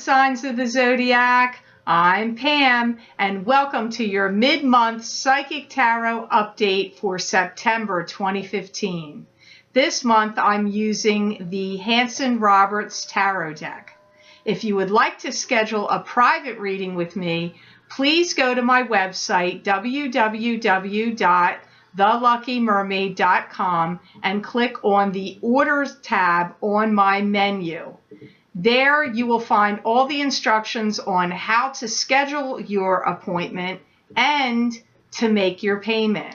signs of the zodiac. I'm Pam, and welcome to your mid-month Psychic Tarot update for September 2015. This month I'm using the Hanson-Roberts Tarot deck. If you would like to schedule a private reading with me, please go to my website www.theluckymermaid.com and click on the Orders tab on my menu. There you will find all the instructions on how to schedule your appointment and to make your payment.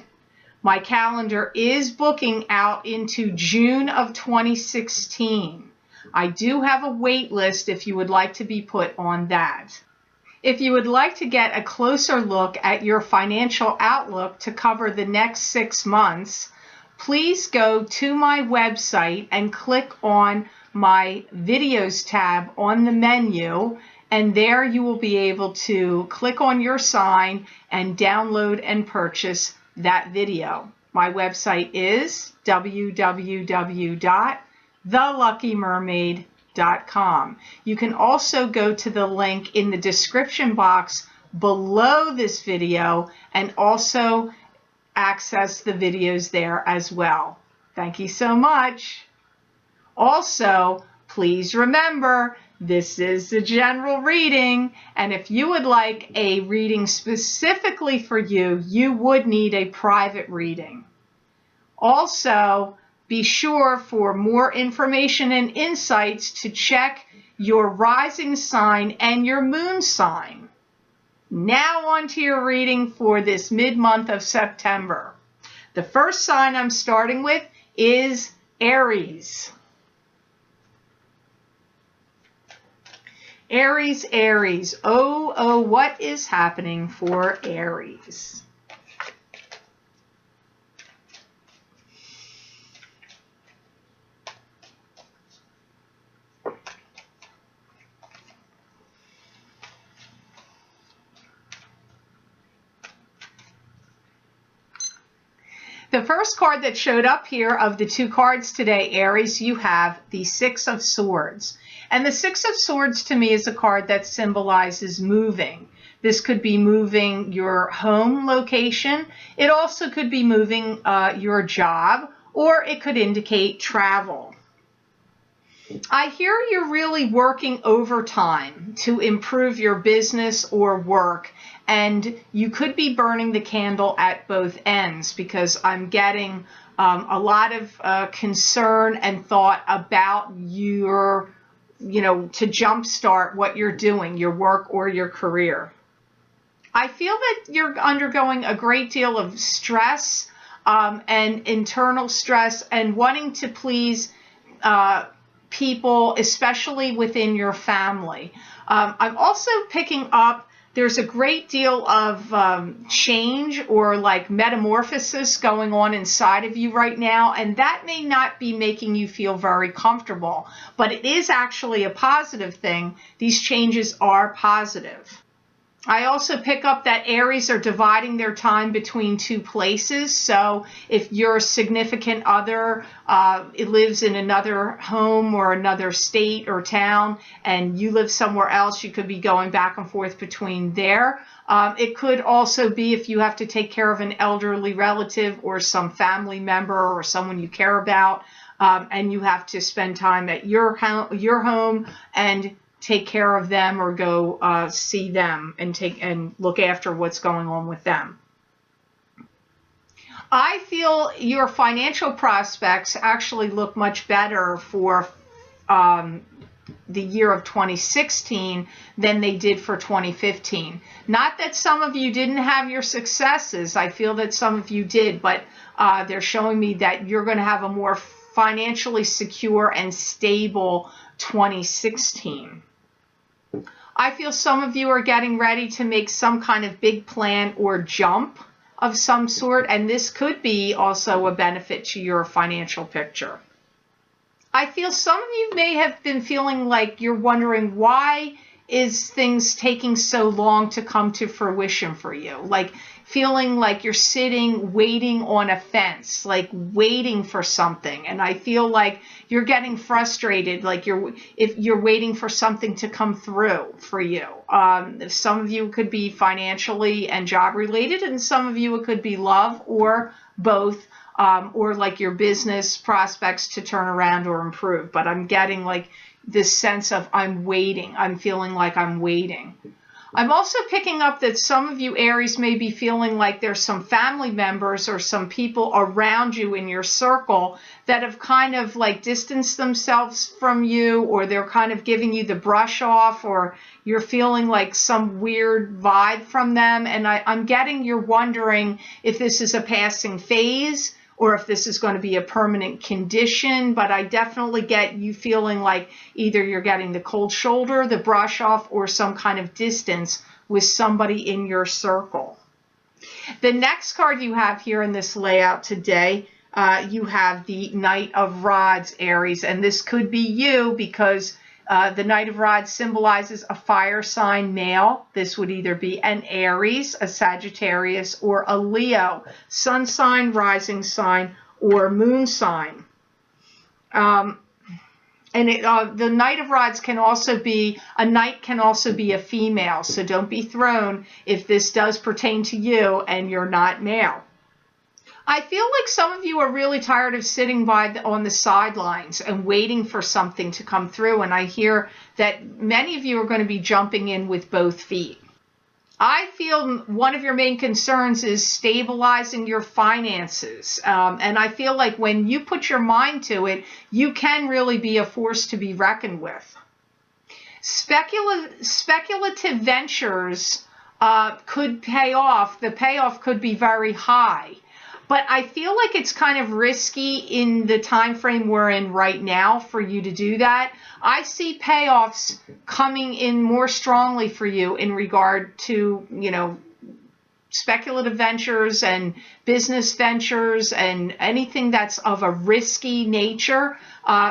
My calendar is booking out into June of 2016. I do have a wait list if you would like to be put on that. If you would like to get a closer look at your financial outlook to cover the next 6 months, please go to my website and click on my videos tab on the menu, and there you will be able to click on your sign and download and purchase that video. My website is www.theluckymermaid.com. You can also go to the link in the description box below this video and also access the videos there as well. Thank you so much. Also, please remember, this is the general reading, and if you would like a reading specifically for you, you would need a private reading. Also, be sure for more information and insights to check your rising sign and your moon sign. Now on to your reading for this mid-month of September. The first sign I'm starting with is Aries. Aries, oh, what is happening for Aries? The first card that showed up here of the 2 cards today, Aries, you have the 6 of Swords. And the 6 of Swords to me is a card that symbolizes moving. This could be moving your home location. It also could be moving your job, or it could indicate travel. I hear you're really working overtime to improve your business or work, and you could be burning the candle at both ends, because I'm getting a lot of concern and thought about your to jumpstart what you're doing, your work or your career. I feel that you're undergoing a great deal of stress and internal stress and wanting to please people, especially within your family. I'm also picking up there's a great deal of change or like metamorphosis going on inside of you right now, and that may not be making you feel very comfortable, but it is actually a positive thing. These changes are positive. I also pick up that Aries are dividing their time between 2 places. So if your significant other lives in another home or another state or town and you live somewhere else, you could be going back and forth between there. It could also be if you have to take care of an elderly relative or some family member or someone you care about, and you have to spend time at your home and take care of them or go see them and look after what's going on with them. I feel your financial prospects actually look much better for the year of 2016 than they did for 2015. Not that some of you didn't have your successes. I feel that some of you did, but they're showing me that you're going to have a more financially secure and stable 2016. I feel some of you are getting ready to make some kind of big plan or jump of some sort, and this could be also a benefit to your financial picture. I feel some of you may have been feeling like you're wondering, why is things taking so long to come to fruition for you? Like feeling like you're sitting waiting on a fence, like waiting for something. And I feel like you're getting frustrated, like if you're waiting for something to come through for you. Some of you could be financially and job related, and some of you it could be love or both, or like your business prospects to turn around or improve. But I'm getting like this sense of I'm waiting. I'm feeling like I'm waiting. I'm also picking up that some of you Aries may be feeling like there's some family members or some people around you in your circle that have kind of like distanced themselves from you, or they're kind of giving you the brush off, or you're feeling like some weird vibe from them. And I'm getting you're wondering if this is a passing phase or if this is going to be a permanent condition. But I definitely get you feeling like either you're getting the cold shoulder, the brush off, or some kind of distance with somebody in your circle. The next card you have here in this layout today, you have the Knight of Rods, Aries. And this could be you because the Knight of Rods symbolizes a fire sign male. This would either be an Aries, a Sagittarius, or a Leo, sun sign, rising sign, or moon sign. The Knight of Rods can also be, a knight can also be a female. So don't be thrown if this does pertain to you and you're not male. I feel like some of you are really tired of sitting on the sidelines and waiting for something to come through. And I hear that many of you are going to be jumping in with both feet. I feel one of your main concerns is stabilizing your finances. And I feel like when you put your mind to it, you can really be a force to be reckoned with. Speculative ventures could pay off. The payoff could be very high. But I feel like it's kind of risky in the time frame we're in right now for you to do that. I see payoffs coming in more strongly for you in regard to, speculative ventures and business ventures and anything that's of a risky nature,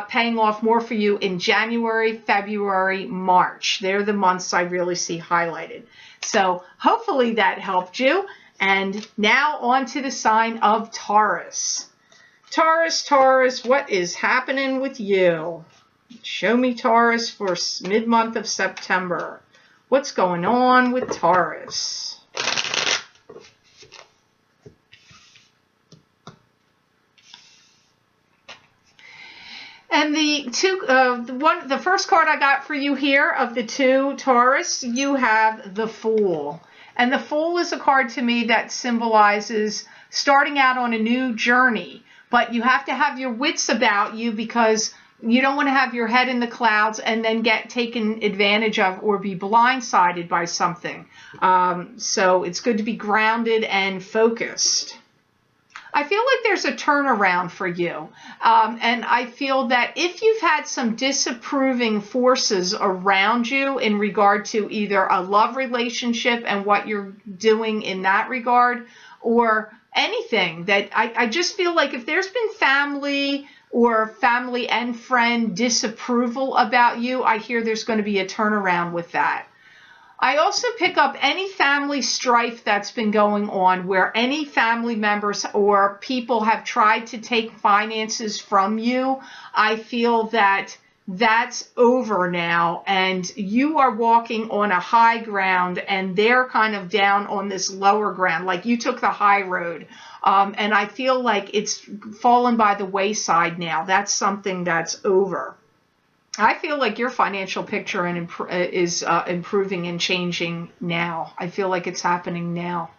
paying off more for you in January, February, March. They're the months I really see highlighted. So hopefully that helped you. And now on to the sign of Taurus. Taurus, what is happening with you? Show me Taurus for mid-month of September. What's going on with Taurus? And the first card I got for you here of the two Taurus, you have the Fool. And the Fool is a card to me that symbolizes starting out on a new journey. But you have to have your wits about you because you don't want to have your head in the clouds and then get taken advantage of or be blindsided by something. So it's good to be grounded and focused. I feel like there's a turnaround for you. And I feel that if you've had some disapproving forces around you in regard to either a love relationship and what you're doing in that regard, or anything that I just feel like if there's been family or family and friend disapproval about you, I hear there's going to be a turnaround with that. I also pick up any family strife that's been going on where any family members or people have tried to take finances from you. I feel that that's over now and you are walking on a high ground and they're kind of down on this lower ground, like you took the high road. And I feel like it's fallen by the wayside now. That's something that's over. I feel like your financial picture is improving and changing now. I feel like it's happening now.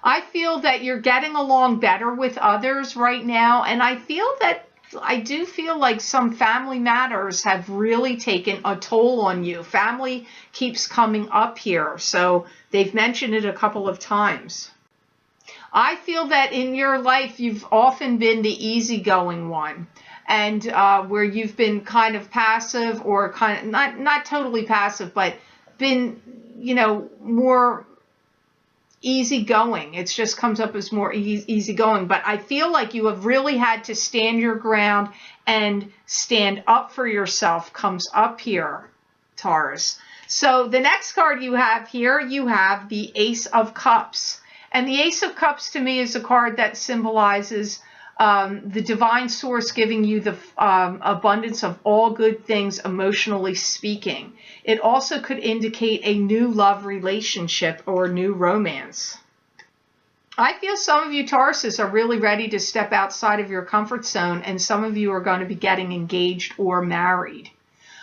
I feel that you're getting along better with others right now. And I do feel like some family matters have really taken a toll on you. Family keeps coming up here. So they've mentioned it a couple of times. I feel that in your life, you've often been the easygoing one. And where you've been kind of passive or kind of not totally passive, but been, more easygoing. It just comes up as more easygoing. But I feel like you have really had to stand your ground and stand up for yourself comes up here, Taurus. So the next card you have here, you have the Ace of Cups. And the Ace of Cups to me is a card that symbolizes the divine source giving you the abundance of all good things, emotionally speaking. It also could indicate a new love relationship or new romance. I feel some of you Tauruses are really ready to step outside of your comfort zone, and some of you are going to be getting engaged or married.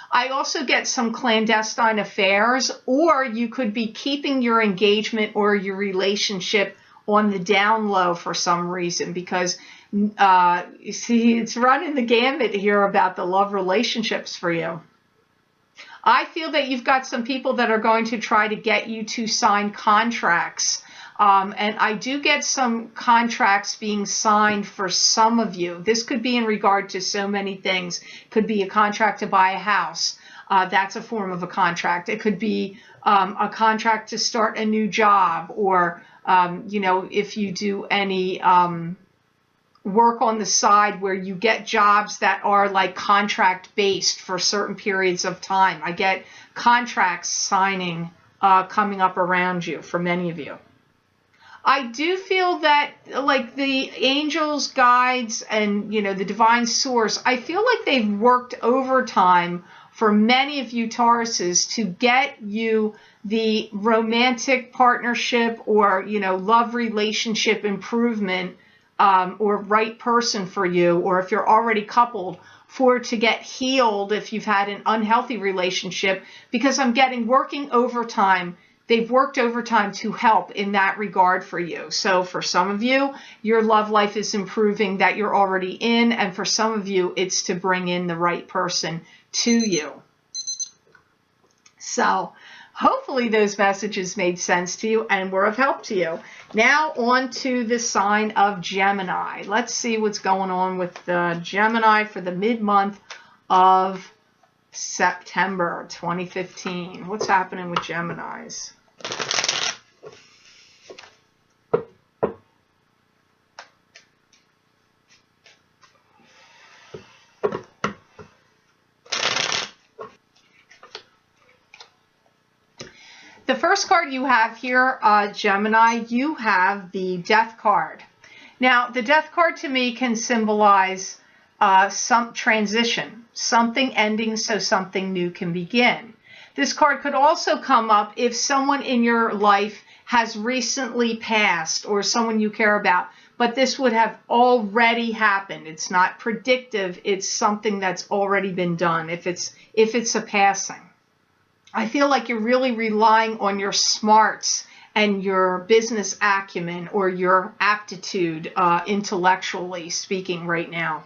I also get some clandestine affairs, or you could be keeping your engagement or your relationship on the down low for some reason, because you see, it's running the gambit here about the love relationships for you. I feel that you've got some people that are going to try to get you to sign contracts. And I do get some contracts being signed for some of you. This could be in regard to so many things. It could be a contract to buy a house. That's a form of a contract. It could be a contract to start a new job, or, you know, if you do any work on the side where you get jobs that are like contract based for certain periods of time. I get contracts signing coming up around you for many of you. I do feel that, like, the angels, guides, and, you know, the divine source, I feel like they've worked overtime for many of you Tauruses to get you the romantic partnership or, you know, love relationship improvement, or right person for you, or if you're already coupled, for to get healed if you've had an unhealthy relationship, because I'm getting working overtime. They've worked overtime to help in that regard for you. So for some of you, your love life is improving that you're already in, and for some of you, it's to bring in the right person to you. So hopefully those messages made sense to you and were of help to you. Now on to the sign of Gemini. Let's see what's going on with the Gemini for the mid-month of September 2015. What's happening with Geminis? The first card you have here, Gemini, you have the Death card. Now, the Death card to me can symbolize some transition, something ending so something new can begin. This card could also come up if someone in your life has recently passed, or someone you care about, but this would have already happened. It's not predictive, it's something that's already been done if it's a passing. I feel like you're really relying on your smarts and your business acumen or your aptitude, intellectually speaking right now.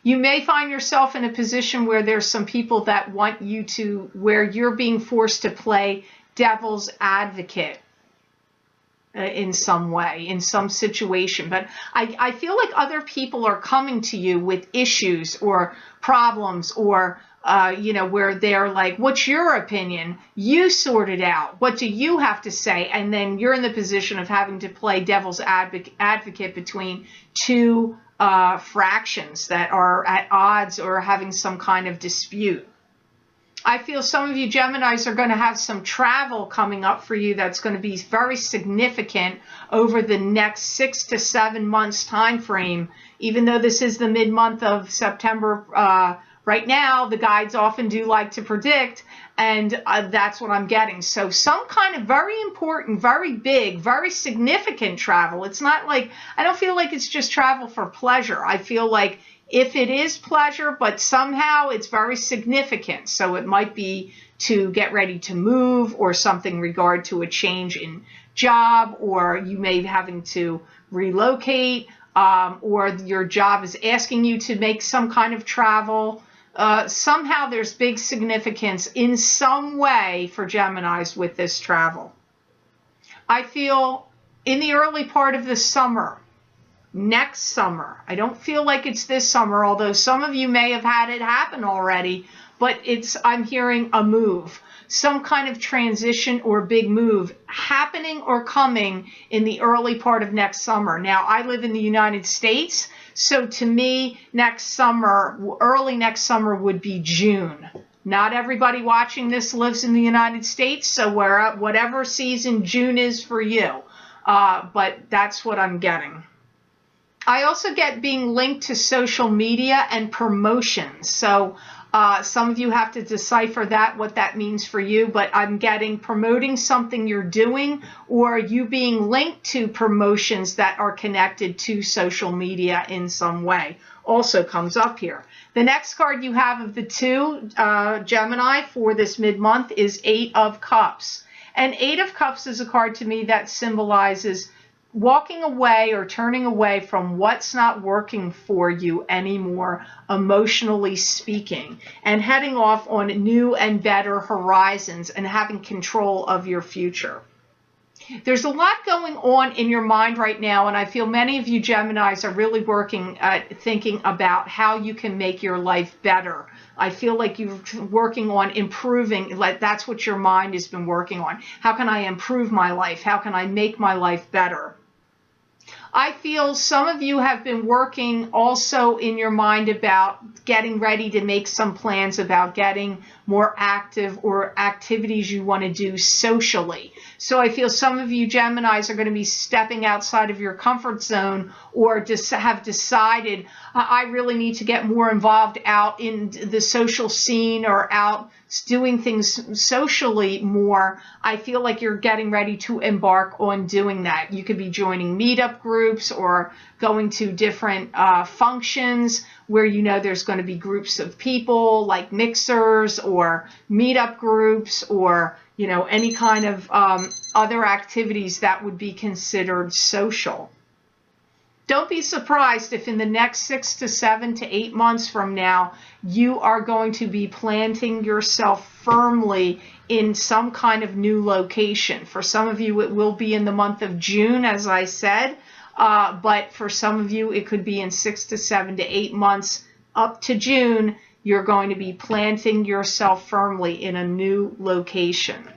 You may find yourself in a position where there's some people that want you to, where you're being forced to play devil's advocate in some way, in some situation. But I feel like other people are coming to you with issues or problems, or you know, where they're like, what's your opinion? You sort it out. What do you have to say? And then you're in the position of having to play devil's advocate between two fractions that are at odds or having some kind of dispute. I feel some of you Geminis are going to have some travel coming up for you that's going to be very significant over the next 6 to 7 months time frame. Even though this is the mid-month of September, right now, the guides often do like to predict, and that's what I'm getting. So some kind of very important, very big, very significant travel. It's not like, I don't feel like it's just travel for pleasure. I feel like if it is pleasure, but somehow it's very significant. So it might be to get ready to move, or something in regard to a change in job, or you may be having to relocate, or your job is asking you to make some kind of travel. Somehow there's big significance in some way for Geminis with this travel. I feel in the early part of the summer, next summer, I don't feel like it's this summer, although some of you may have had it happen already, but I'm hearing a move, some kind of transition or big move happening or coming in the early part of next summer. Now, I live in the United States, so to me, next summer, early next summer would be June, Not everybody watching this lives in the United States, so whatever season June is for you. But that's what I'm getting. I also get being linked to social media and promotions. So some of you have to decipher what that means for you, but I'm getting promoting something you're doing, or you being linked to promotions that are connected to social media in some way. Also comes up here. The next card you have of the two, Gemini, for this mid-month is Eight of Cups. And Eight of Cups is a card to me that symbolizes walking away or turning away from what's not working for you anymore, emotionally speaking, and heading off on new and better horizons and having control of your future. There's a lot going on in your mind right now, and I feel many of you Geminis are really working at thinking about how you can make your life better. I feel like you're working on improving, like that's what your mind has been working on. How can I improve my life? How can I make my life better? I feel some of you have been working also in your mind about getting ready to make some plans about getting more active or activities you want to do socially. So I feel some of you Geminis are going to be stepping outside of your comfort zone, or just have decided, I really need to get more involved out in the social scene or out doing things socially more. I feel like you're getting ready to embark on doing that. You could be joining meetup groups or going to different functions where you know there's going to be groups of people, like mixers or meetup groups, or you know, any kind of other activities that would be considered social. Don't be surprised if in the next 6 to 7 to 8 months from now, you are going to be planting yourself firmly in some kind of new location. For some of you, it will be in the month of June, as I said, but for some of you, it could be in 6 to 7 to 8 months up to June. You're going to be planting yourself firmly in a new location.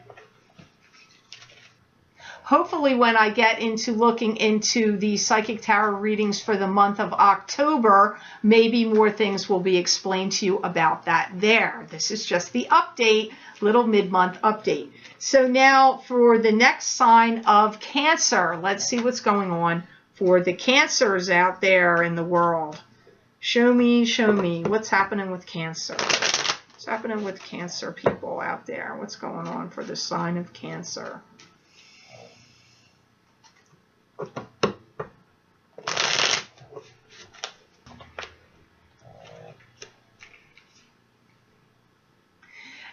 Hopefully when I get into looking into the Psychic Tarot readings for the month of October, maybe more things will be explained to you about that there. This is just the update, little mid-month update. So now for the next sign of Cancer, let's see what's going on for the Cancers out there in the world. Show me, what's happening with Cancer? What's happening with Cancer people out there? What's going on for the sign of Cancer?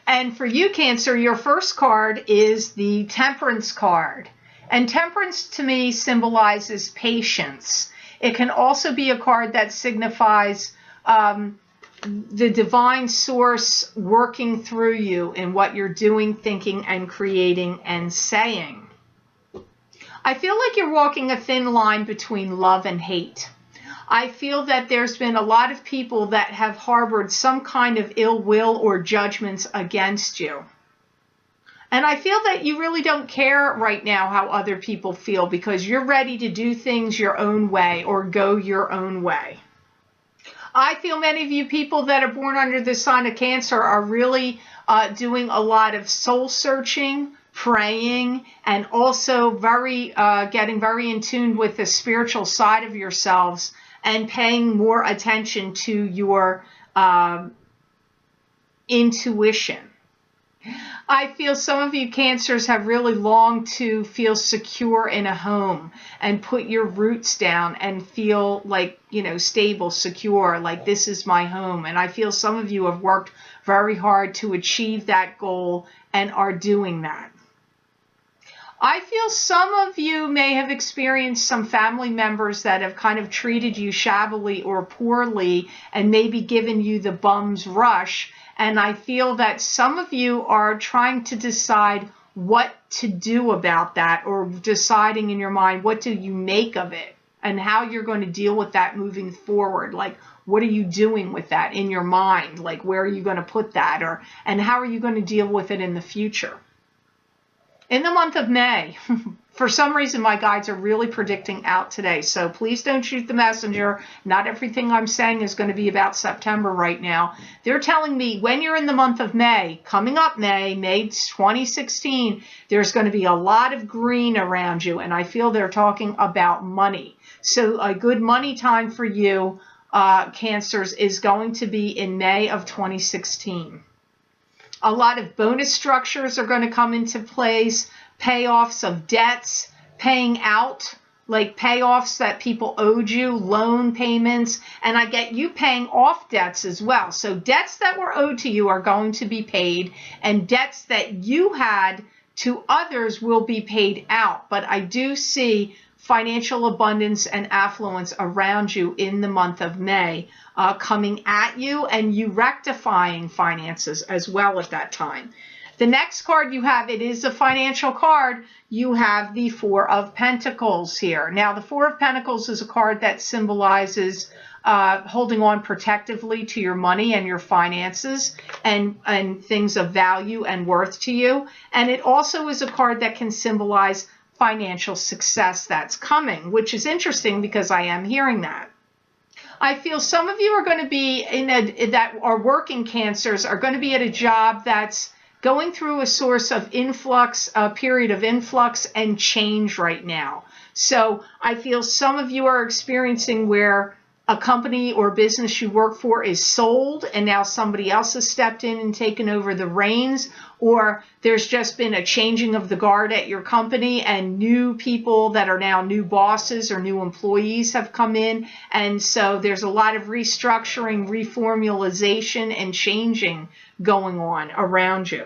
And for you, Cancer, your first card is the Temperance card. And Temperance to me symbolizes patience. It can also be a card that signifies the divine source working through you in what you're doing, thinking, and creating and saying. I feel like you're walking a thin line between love and hate. I feel that there's been a lot of people that have harbored some kind of ill will or judgments against you. And I feel that you really don't care right now how other people feel, because you're ready to do things your own way or go your own way. I feel many of you people that are born under the sign of Cancer are really doing a lot of soul searching, praying, and also getting very in tune with the spiritual side of yourselves and paying more attention to your intuition. I feel some of you Cancers have really longed to feel secure in a home and put your roots down and feel like, you know, stable, secure, like this is my home. And I feel some of you have worked very hard to achieve that goal and are doing that. I feel some of you may have experienced some family members that have kind of treated you shabbily or poorly and maybe given you the bum's rush. And I feel that some of you are trying to decide what to do about that, or deciding in your mind, what do you make of it and how you're going to deal with that moving forward. Like, what are you doing with that in your mind? Like, where are you going to put that, and how are you going to deal with it in the future? In the month of May, For some reason, my guides are really predicting out today. So please don't shoot the messenger. Not everything I'm saying is going to be about September right now. They're telling me when you're in the month of May, coming up May 2016, there's going to be a lot of green around you. And I feel they're talking about money. So a good money time for you, Cancers, is going to be in May of 2016. A lot of bonus structures are going to come into place. Payoffs of debts, paying out, like payoffs that people owed you, loan payments, and I get you paying off debts as well. So debts that were owed to you are going to be paid, and debts that you had to others will be paid out. But I do see financial abundance and affluence around you in the month of May coming at you, and you rectifying finances as well at that time. The next card you have, it is a financial card. You have the Four of Pentacles here. Now, the Four of Pentacles is a card that symbolizes holding on protectively to your money and your finances and things of value and worth to you. And it also is a card that can symbolize financial success that's coming, which is interesting because I am hearing that. I feel some of you are going to be that are working, Cancers, are going to be at a job that's going through a source of influx, a period of influx and change right now. So I feel some of you are experiencing where a company or business you work for is sold and now somebody else has stepped in and taken over the reins, or there's just been a changing of the guard at your company and new people that are now new bosses or new employees have come in. And so there's a lot of restructuring, reformulation, and changing going on around you.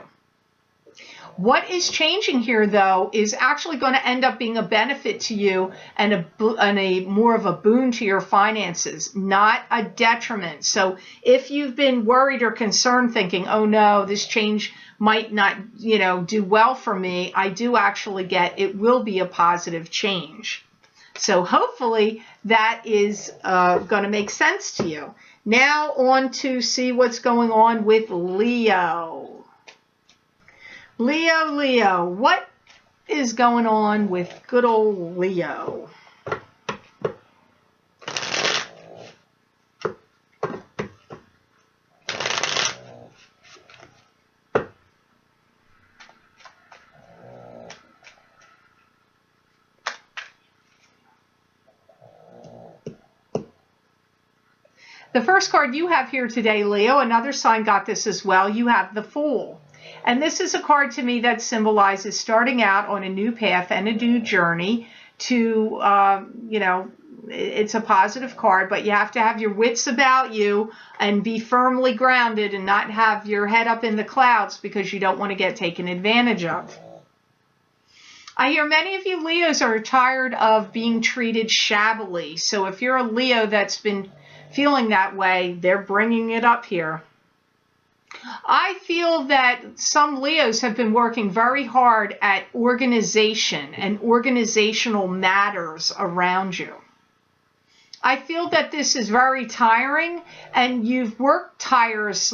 What is changing here, though, is actually going to end up being a benefit to you and a more of a boon to your finances, not a detriment. So if you've been worried or concerned thinking, oh no, this change might not, do well for me, I do actually get it will be a positive change. So hopefully that is going to make sense to you. Now on to see what's going on with Leo. Leo, what is going on with good old Leo? The first card you have here today, Leo, another sign got this as well. You have the Fool. And this is a card to me that symbolizes starting out on a new path and a new journey to, it's a positive card, but you have to have your wits about you and be firmly grounded and not have your head up in the clouds because you don't want to get taken advantage of. I hear many of you Leos are tired of being treated shabbily. So if you're a Leo that's been feeling that way, they're bringing it up here. I feel that some Leos have been working very hard at organization and organizational matters around you. I feel that this is very tiring and you've worked tirelessly,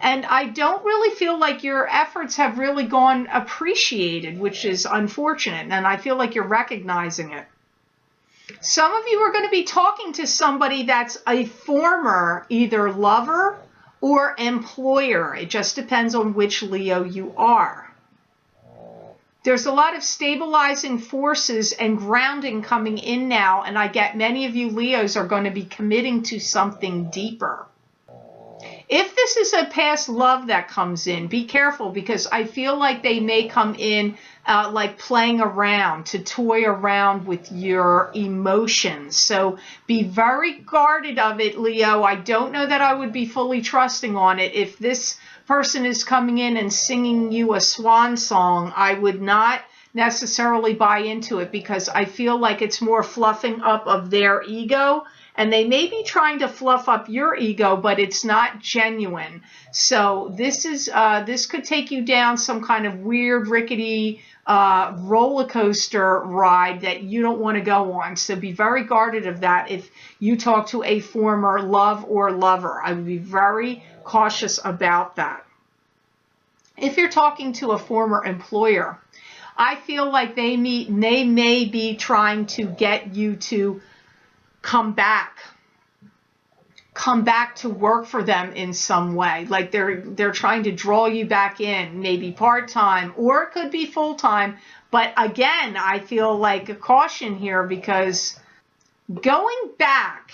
and I don't really feel like your efforts have really gone appreciated, which is unfortunate, and I feel like you're recognizing it. Some of you are going to be talking to somebody that's a former either lover or employer. It just depends on which Leo you are. There's a lot of stabilizing forces and grounding coming in now, and I get many of you Leos are going to be committing to something deeper. If this is a past love that comes in, be careful because I feel like they may come in like playing around, to toy around with your emotions. So be very guarded of it, Leo. I don't know that I would be fully trusting on it. If this person is coming in and singing you a swan song, I would not necessarily buy into it because I feel like it's more fluffing up of their ego. And they may be trying to fluff up your ego, but it's not genuine. So this could take you down some kind of weird, rickety roller coaster ride that you don't want to go on. So be very guarded of that if you talk to a former love or lover. I would be very cautious about that. If you're talking to a former employer, I feel like they may be trying to get you to come back to work for them in some way. Like they're trying to draw you back in, maybe part-time, or it could be full-time. But again, I feel like a caution here, because going back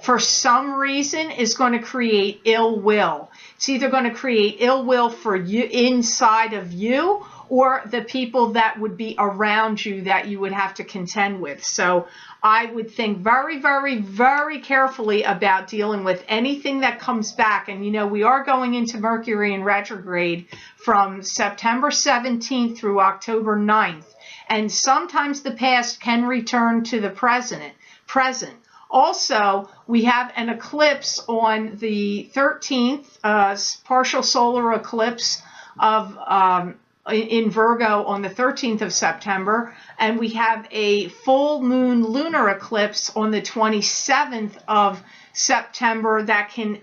for some reason is going to create ill will. It's either going to create ill will for you, inside of you, or the people that would be around you that you would have to contend with. So I would think very, very, very carefully about dealing with anything that comes back. And, you know, we are going into Mercury in retrograde from September 17th through October 9th. And sometimes the past can return to the present. Also, we have an eclipse on the 13th, partial solar eclipse of in Virgo on the 13th of September, and we have a full moon lunar eclipse on the 27th of September that can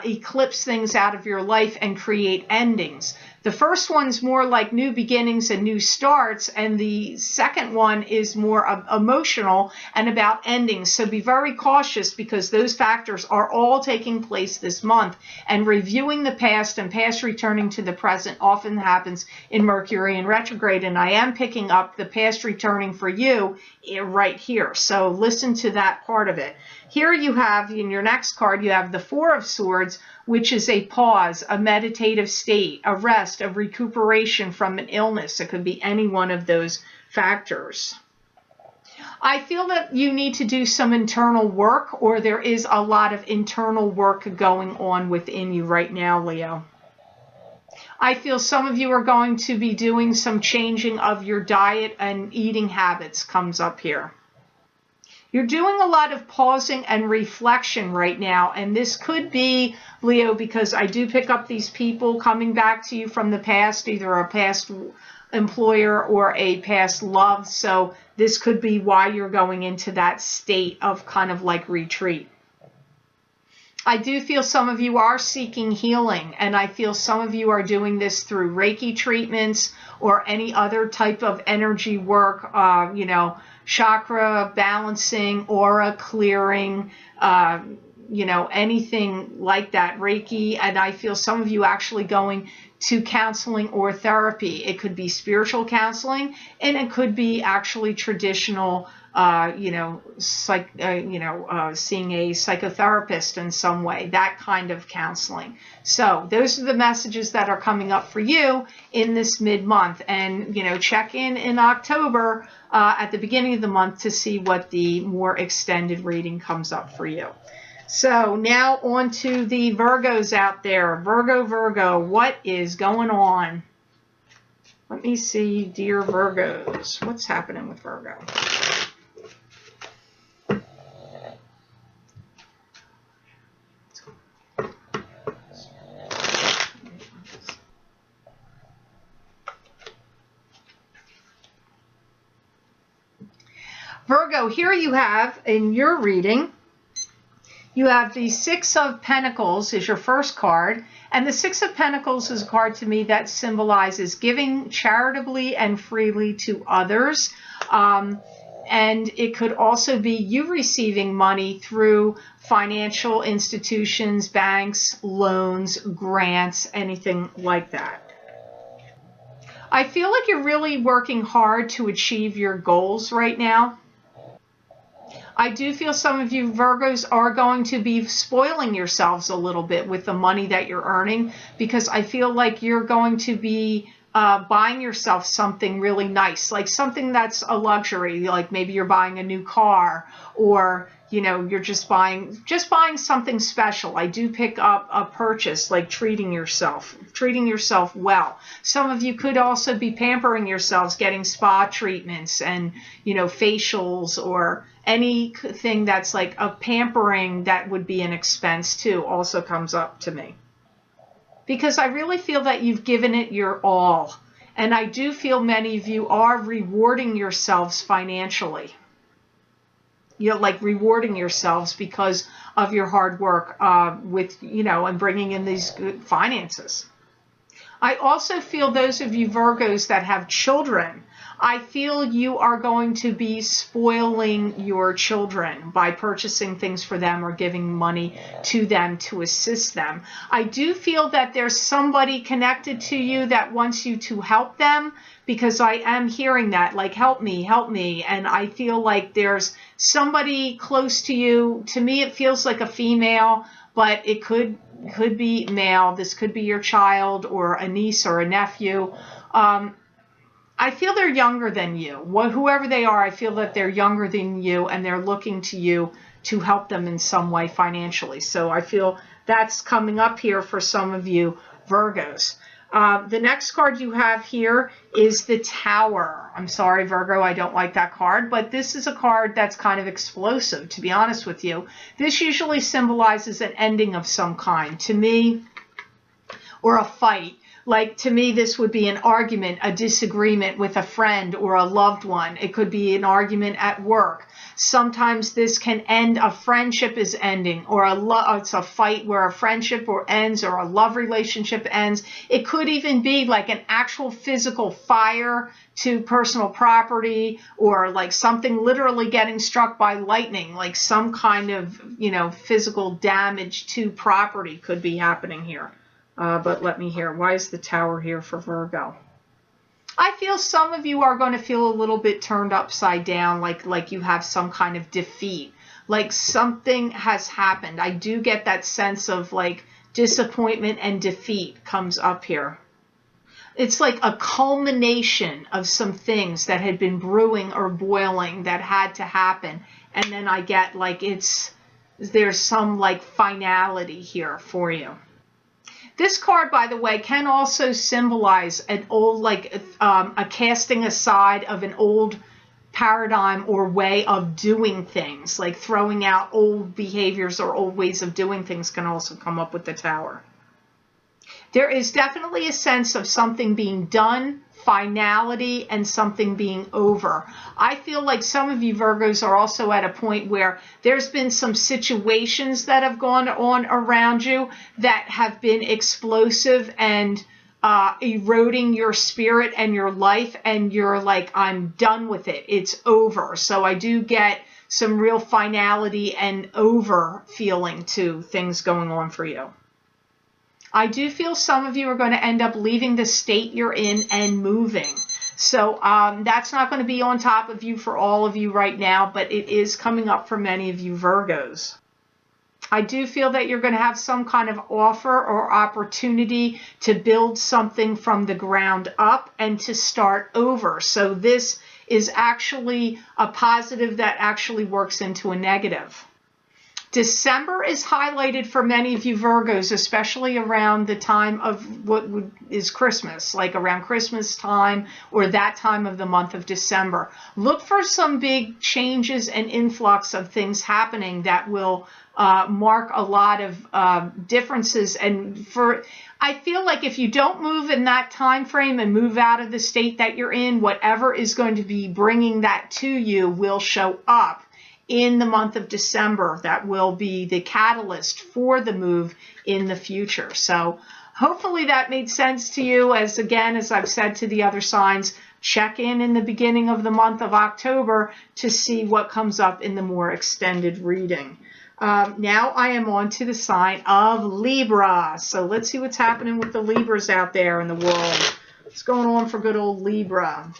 eclipse things out of your life and create endings. The first one's more like new beginnings and new starts, and the second one is more emotional and about endings. So be very cautious, because those factors are all taking place this month. And reviewing the past and past returning to the present often happens in Mercury in retrograde. And I am picking up the past returning for you right here. So listen to that part of it. Here you have, in your next card, you have the Four of Swords, which is a pause, a meditative state, a rest, a recuperation from an illness. It could be any one of those factors. I feel that you need to do some internal work, or there is a lot of internal work going on within you right now, Leo. I feel some of you are going to be doing some changing of your diet and eating habits comes up here. You're doing a lot of pausing and reflection right now, and this could be, Leo, because I do pick up these people coming back to you from the past, either a past employer or a past love. So this could be why you're going into that state of kind of like retreat. I do feel some of you are seeking healing, and I feel some of you are doing this through Reiki treatments or any other type of energy work, you know, chakra balancing, aura clearing, you know, anything like that, Reiki. And I feel some of you actually going to counseling or therapy. It could be spiritual counseling, and it could be actually traditional, you know, seeing a psychotherapist in some way, that kind of counseling. So those are the messages that are coming up for you in this mid-month. And, you know, check in October at the beginning of the month to see what the more extended reading comes up for you. So now on to the Virgos out there. Virgo, what is going on? Let me see, dear Virgos. What's happening with Virgo? Virgo, here you have in your reading, you have the Six of Pentacles is your first card. And the Six of Pentacles is a card to me that symbolizes giving charitably and freely to others. And it could also be you receiving money through financial institutions, banks, loans, grants, anything like that. I feel like you're really working hard to achieve your goals right now. I do feel some of you Virgos are going to be spoiling yourselves a little bit with the money that you're earning, because I feel like you're going to be buying yourself something really nice, like something that's a luxury, like maybe you're buying a new car, or you know, you're just buying something special. I do pick up a purchase, like treating yourself well. Some of you could also be pampering yourselves, getting spa treatments and, you know, facials, or anything that's like a pampering that would be an expense too, also comes up to me. Because I really feel that you've given it your all. And I do feel many of you are rewarding yourselves financially. You know, like rewarding yourselves because of your hard work with, you know, and bringing in these good finances. I also feel those of you Virgos that have children, I feel you are going to be spoiling your children by purchasing things for them or giving money to them to assist them. I do feel that there's somebody connected to you that wants you to help them, because I am hearing that, like, help me, help me. And I feel like there's somebody close to you. To me, it feels like a female, but it could be male. This could be your child or a niece or a nephew. I feel they're younger than you. Whoever they are, I feel that they're younger than you and they're looking to you to help them in some way financially. So I feel that's coming up here for some of you Virgos. The next card you have here is the Tower. I'm sorry, Virgo, I don't like that card, but this is a card that's kind of explosive, to be honest with you. This usually symbolizes an ending of some kind to me, or a fight. Like, to me, this would be an argument, a disagreement with a friend or a loved one. It could be an argument at work. Sometimes this can end, a friendship is ending, or it's a fight where a friendship ends or a love relationship ends. It could even be like an actual physical fire to personal property, or like something literally getting struck by lightning, like some kind of, physical damage to property could be happening here. But let me hear. Why is the Tower here for Virgo? I feel some of you are going to feel a little bit turned upside down, like you have some kind of defeat, like something has happened. I do get that sense of like disappointment and defeat comes up here. It's like a culmination of some things that had been brewing or boiling that had to happen. And then I get like there's some like finality here for you. This card, by the way, can also symbolize an old, a casting aside of an old paradigm or way of doing things, like throwing out old behaviors or old ways of doing things can also come up with the Tower. There is definitely a sense of something being done, finality, and something being over. I feel like some of you Virgos are also at a point where there's been some situations that have gone on around you that have been explosive and eroding your spirit and your life, and you're like, I'm done with it. It's over. So I do get some real finality and over feeling to things going on for you. I do feel some of you are going to end up leaving the state you're in and moving. So that's not going to be on top of you for all of you right now, but it is coming up for many of you Virgos. I do feel that you're going to have some kind of offer or opportunity to build something from the ground up and to start over. So this is actually a positive that actually works into a negative. December is highlighted for many of you Virgos, especially around the time of is Christmas, like around Christmas time or that time of the month of December. Look for some big changes and influx of things happening that will mark a lot of differences. And I feel like if you don't move in that time frame and move out of the state that you're in, whatever is going to be bringing that to you will show up in the month of December. That will be the catalyst for the move in the future. So hopefully that made sense to you. As I've said to the other signs, check in the beginning of the month of October to see what comes up in the more extended reading. Now I am on to the sign of Libra. So let's see what's happening with the Libras out there in the world. What's going on for good old Libra?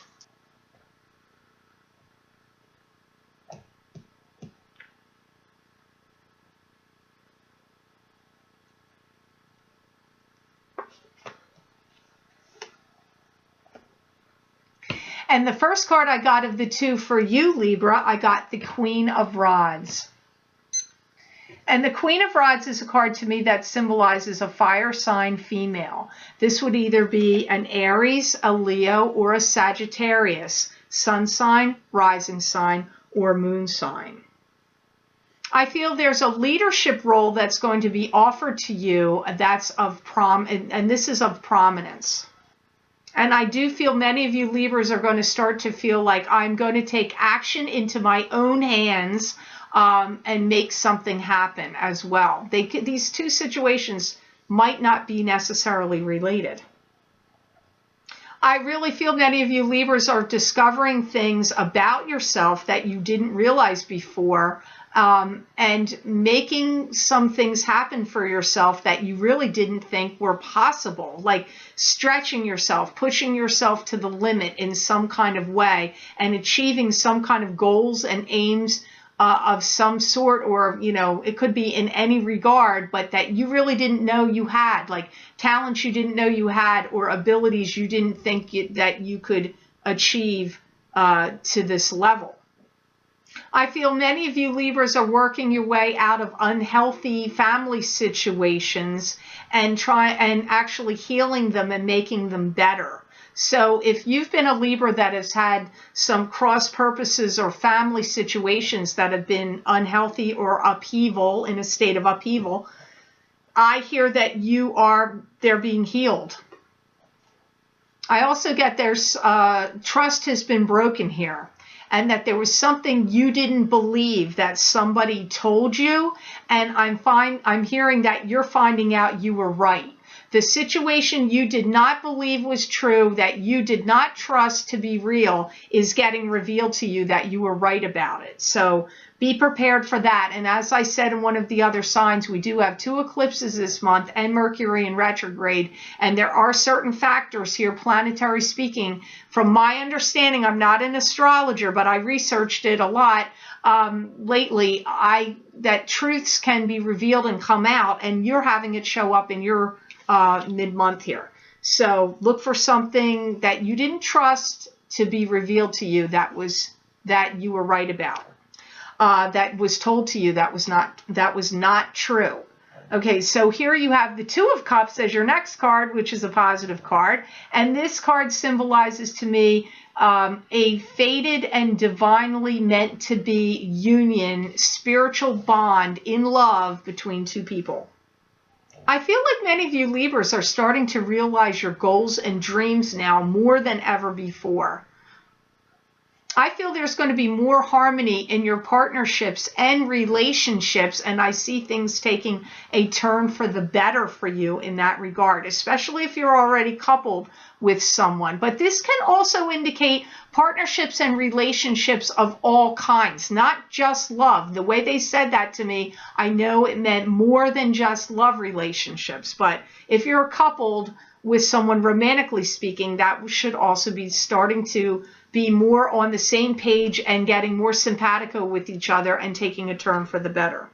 And the first card I got of the two for you, Libra, I got the Queen of Rods. And the Queen of Rods is a card to me that symbolizes a fire sign female. This would either be an Aries, a Leo, or a Sagittarius, sun sign, rising sign, or moon sign. I feel there's a leadership role that's going to be offered to you that's of and this is of prominence. And I do feel many of you Libras are going to start to feel like I'm going to take action into my own hands and make something happen as well. These two situations might not be necessarily related. I really feel many of you Libras are discovering things about yourself that you didn't realize before, and making some things happen for yourself that you really didn't think were possible, like stretching yourself, pushing yourself to the limit in some kind of way, and achieving some kind of goals and aims of some sort, or, you know, it could be in any regard, but that you really didn't know you had, like talents you didn't know you had, or abilities you didn't think that you could achieve to this level. I feel many of you Libras are working your way out of unhealthy family situations and actually healing them and making them better. So if you've been a Libra that has had some cross purposes or family situations that have been unhealthy or upheaval, in a state of upheaval, I hear that they're being healed. I also get there's trust has been broken here, and that there was something you didn't believe that somebody told you, and I'm hearing that you're finding out you were right. The situation you did not believe was true, that you did not trust to be real, is getting revealed to you that you were right about it. So be prepared for that. And as I said in one of the other signs, we do have 2 eclipses this month and Mercury in retrograde. And there are certain factors here, planetary speaking. From my understanding, I'm not an astrologer, but I researched it a lot lately, that truths can be revealed and come out, and you're having it show up in your mid-month here. So look for something that you didn't trust to be revealed to you that you were right about. That was told to you that was not true. Okay, so here you have the 2 of Cups as your next card, which is a positive card. And this card symbolizes to me a fated and divinely meant to be union, spiritual bond in love between 2 people. I feel like many of you Libras are starting to realize your goals and dreams now more than ever before. I feel there's going to be more harmony in your partnerships and relationships, and I see things taking a turn for the better for you in that regard, especially if you're already coupled with someone. But this can also indicate partnerships and relationships of all kinds, not just love. The way they said that to me, I know it meant more than just love relationships. But if you're coupled with someone, romantically speaking, that should also be starting to be more on the same page and getting more simpatico with each other and taking a turn for the better.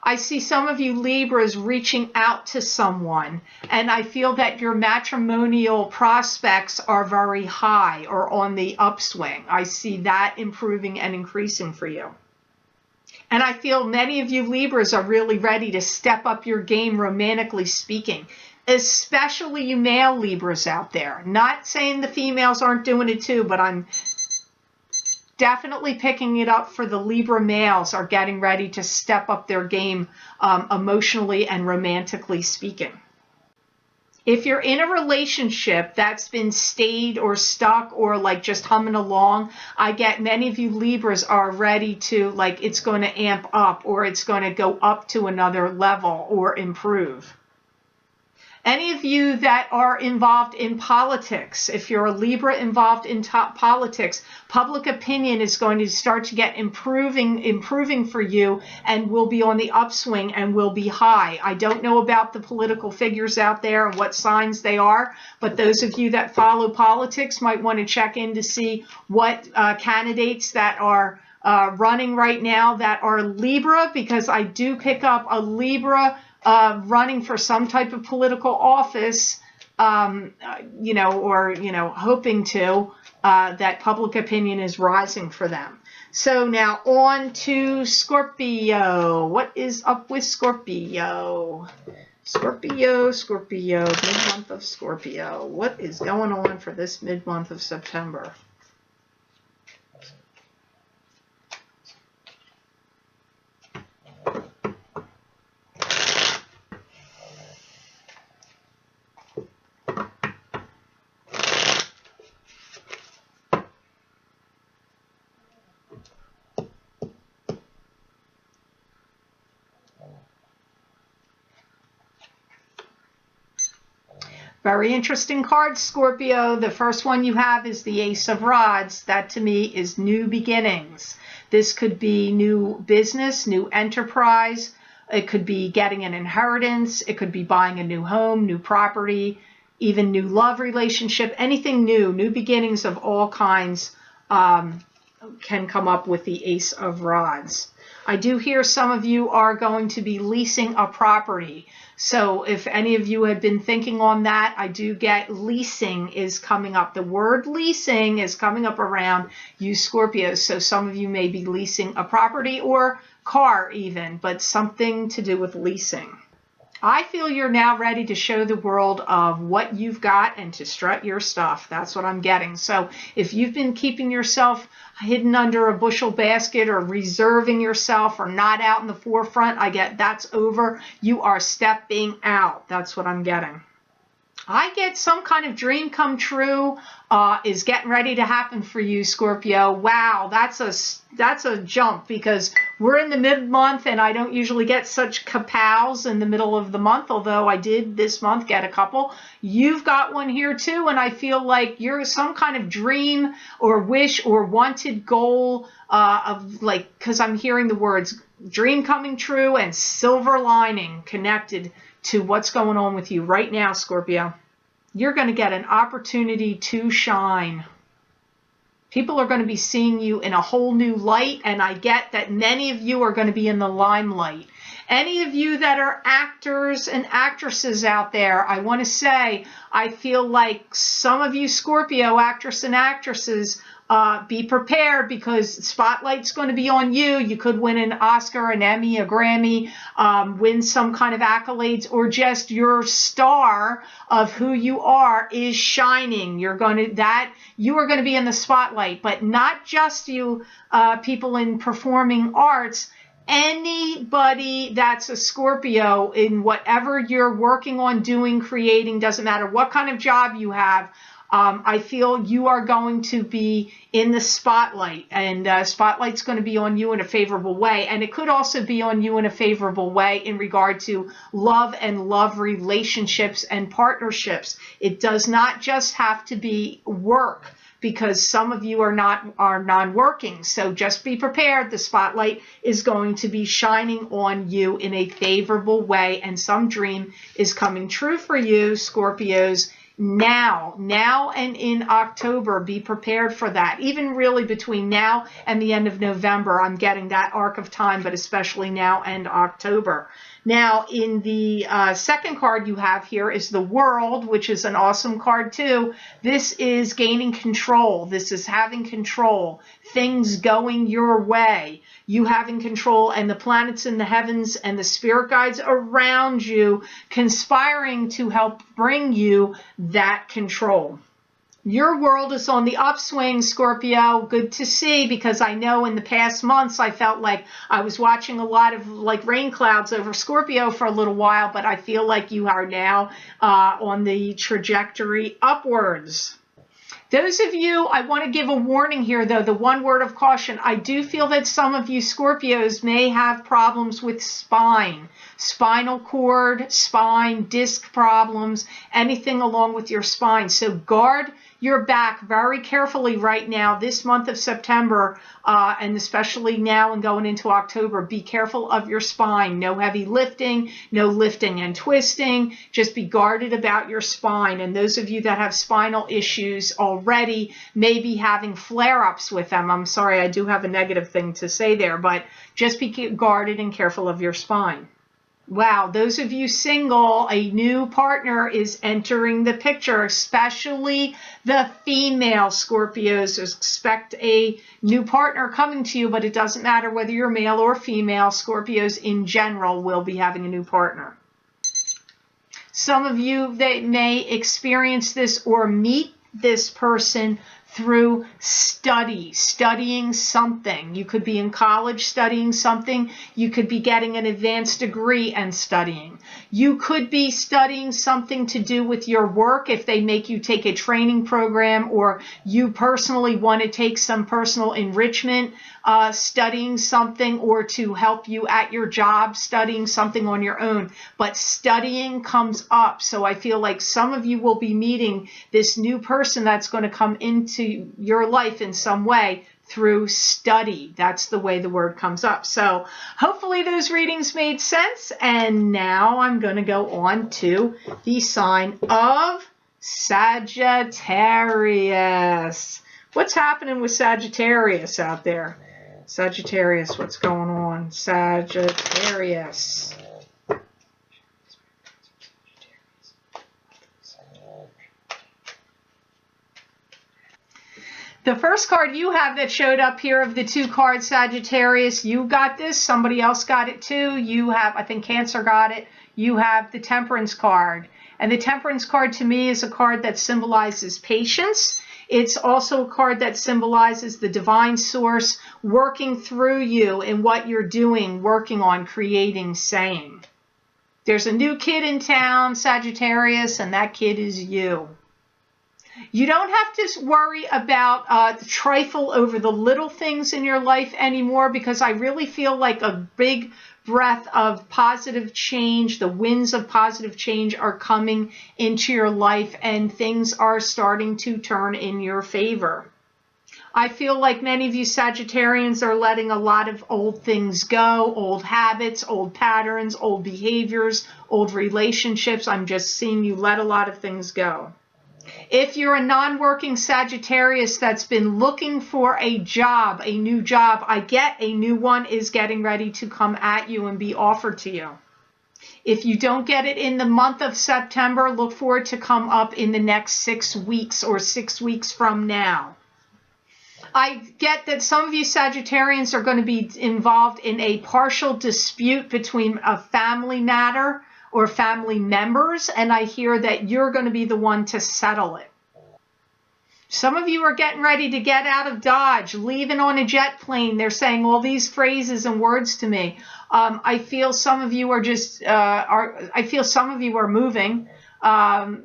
I see some of you Libras reaching out to someone, and I feel that your matrimonial prospects are very high or on the upswing. I see that improving and increasing for you. And I feel many of you Libras are really ready to step up your game, romantically speaking, especially you male Libras out there. Not saying the females aren't doing it too, but I'm definitely picking it up for the Libra males are getting ready to step up their game emotionally and romantically speaking. If you're in a relationship that's been stayed or stuck or like just humming along, I get many of you Libras are ready to, like, it's going to amp up or it's going to go up to another level or improve. Any of you that are involved in politics, if you're a Libra involved in politics, public opinion is going to start to get improving for you and will be on the upswing and will be high. I don't know about the political figures out there and what signs they are, but those of you that follow politics might want to check in to see what candidates that are running right now that are Libra, because I do pick up a Libra running for some type of political office, hoping to, that public opinion is rising for them. So now on to Scorpio. What is up with Scorpio? Scorpio, mid-month of Scorpio. What is going on for this mid-month of September? Very interesting card, Scorpio. The first one you have is the Ace of Rods. That to me is new beginnings. This could be new business, new enterprise. It could be getting an inheritance. It could be buying a new home, new property, even new love relationship, anything new, new beginnings of all kinds can come up with the Ace of Rods. I do hear some of you are going to be leasing a property. So if any of you had been thinking on that, I do get leasing is coming up. The word leasing is coming up around you Scorpios. So some of you may be leasing a property or car even, but something to do with leasing. I feel you're now ready to show the world of what you've got and to strut your stuff. That's what I'm getting. So if you've been keeping yourself hidden under a bushel basket or reserving yourself or not out in the forefront, I get that's over. You are stepping out. That's what I'm getting. I get some kind of dream come true is getting ready to happen for you, Scorpio. Wow, that's a jump because we're in the mid-month and I don't usually get such kapows in the middle of the month, although I did this month get a couple. You've got one here too, and I feel like you're some kind of dream or wish or wanted goal of like, because I'm hearing the words dream coming true and silver lining connected to what's going on with you right now, Scorpio. You're going to get an opportunity to shine. People are going to be seeing you in a whole new light, and I get that many of you are going to be in the limelight. Any of you that are actors and actresses out there, I want to say, I feel like some of you Scorpio actors and actresses, be prepared because spotlight's going to be on you. You could win an Oscar, an Emmy, a Grammy, win some kind of accolades, or just your star of who you are is shining. You are going to be in the spotlight, but not just you people in performing arts. Anybody that's a Scorpio in whatever you're working on doing, creating, doesn't matter what kind of job you have. I feel you are going to be in the spotlight, and spotlight's going to be on you in a favorable way. And it could also be on you in a favorable way in regard to love and love relationships and partnerships. It does not just have to be work, because some of you are non-working. So just be prepared. The spotlight is going to be shining on you in a favorable way, and some dream is coming true for you, Scorpios. Now and in October, be prepared for that. Even really between now and the end of November, I'm getting that arc of time, but especially now and October. Now, in the second card you have here is the World, which is an awesome card too. This is gaining control. This is having control. Things going your way. You having control, and the planets in the heavens and the spirit guides around you conspiring to help bring you that control. Your world is on the upswing, Scorpio. Good to see, because I know in the past months I felt like I was watching a lot of like rain clouds over Scorpio for a little while, but I feel like you are now on the trajectory upwards. Those of you, I want to give a warning here, though, the one word of caution. I do feel that some of you Scorpios may have problems with spine, spinal cord, spine, disc problems, anything along with your spine. So guard your back very carefully right now, this month of September, and especially now and going into October. Be careful of your spine. No heavy lifting, no lifting and twisting. Just be guarded about your spine. And those of you that have spinal issues already may be having flare-ups with them. I'm sorry, I do have a negative thing to say there, but just be guarded and careful of your spine. Wow, those of you single, a new partner is entering the picture, especially the female Scorpios. Expect a new partner coming to you, but it doesn't matter whether you're male or female. Scorpios in general will be having a new partner. Some of you that may experience this or meet this person through studying something. You could be in college studying something. You could be getting an advanced degree and studying. You could be studying something to do with your work if they make you take a training program, or you personally want to take some personal enrichment, studying something, or to help you at your job, studying something on your own. But studying comes up. So I feel like some of you will be meeting this new person that's going to come into your life in some way through study. That's the way the word comes up. So hopefully those readings made sense. And now I'm going to go on to the sign of Sagittarius. What's happening with Sagittarius out there? Sagittarius, what's going on? Sagittarius. The first card you have that showed up here of the two cards, Sagittarius, you got this. Somebody else got it too. You have, I think Cancer got it. You have the Temperance card. And the Temperance card to me is a card that symbolizes patience. It's also a card that symbolizes the divine source working through you in what you're doing, working on, creating, saying. There's a new kid in town, Sagittarius, and that kid is you. You don't have to worry about trifle over the little things in your life anymore, because I really feel like a big breath of positive change, the winds of positive change are coming into your life and things are starting to turn in your favor. I feel like many of you Sagittarians are letting a lot of old things go, old habits, old patterns, old behaviors, old relationships. I'm just seeing you let a lot of things go. If you're a non-working Sagittarius that's been looking for a job, a new job, I get a new one is getting ready to come at you and be offered to you. If you don't get it in the month of September, look for it to come up in the next 6 weeks or 6 weeks from now. I get that some of you Sagittarians are going to be involved in a partial dispute between a family matter or family members, and I hear that you're going to be the one to settle it. Some of you are getting ready to get out of Dodge, leaving on a jet plane. They're saying all these phrases and words to me. I feel some of you are just, I feel some of you are moving. And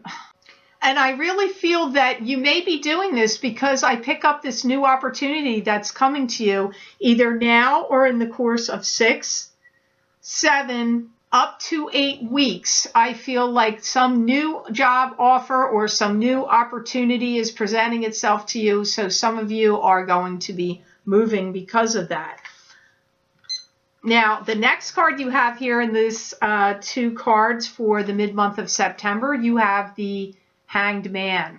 I really feel that you may be doing this because I pick up this new opportunity that's coming to you either now or in the course of 6, 7, up to 8 weeks. I feel like some new job offer or some new opportunity is presenting itself to you. So some of you are going to be moving because of that. Now, the next card you have here in this 2 cards for the mid-month of September, you have the Hanged Man.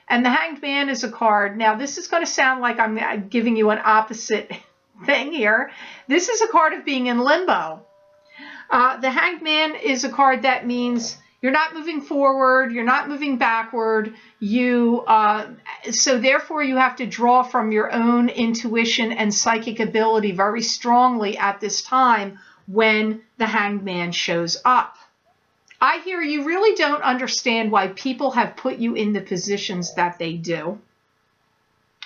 And the Hanged Man is a card. Now, this is going to sound like I'm giving you an opposite thing here. This is a card of being in limbo. The Hanged Man is a card that means you're not moving forward, you're not moving backward. So therefore you have to draw from your own intuition and psychic ability very strongly at this time when the Hanged Man shows up. I hear you really don't understand why people have put you in the positions that they do.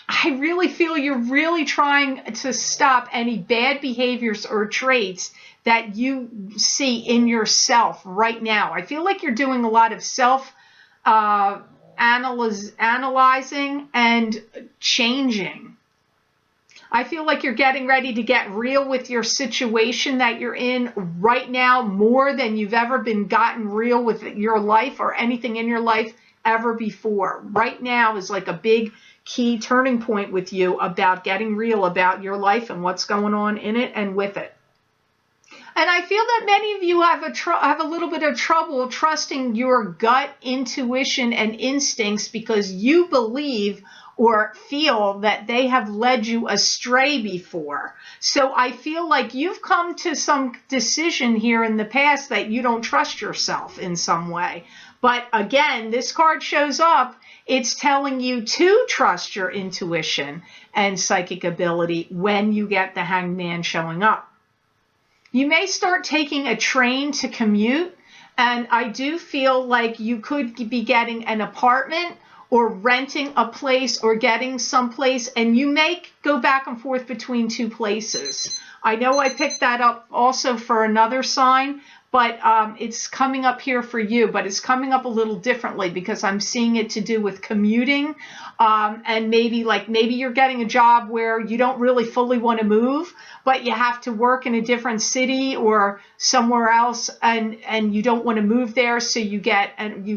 I really feel you're really trying to stop any bad behaviors or traits that you see in yourself right now. I feel like you're doing a lot of self-analyzing and changing. I feel like you're getting ready to get real with your situation that you're in right now more than you've ever been gotten real with your life or anything in your life ever before. Right now is like a big key turning point with you about getting real about your life and what's going on in it and with it. And I feel that many of you have a little bit of trouble trusting your gut intuition and instincts because you believe or feel that they have led you astray before. So I feel like you've come to some decision here in the past that you don't trust yourself in some way. But again, this card shows up. It's telling you to trust your intuition and psychic ability when you get the Hanged Man showing up. You may start taking a train to commute, and I do feel like you could be getting an apartment or renting a place or getting someplace, and you may go back and forth between two places. I know I picked that up also for another sign, but it's coming up here for you, but it's coming up a little differently because I'm seeing it to do with commuting, and maybe you're getting a job where you don't really fully want to move, but you have to work in a different city or somewhere else, and you don't want to move there, so you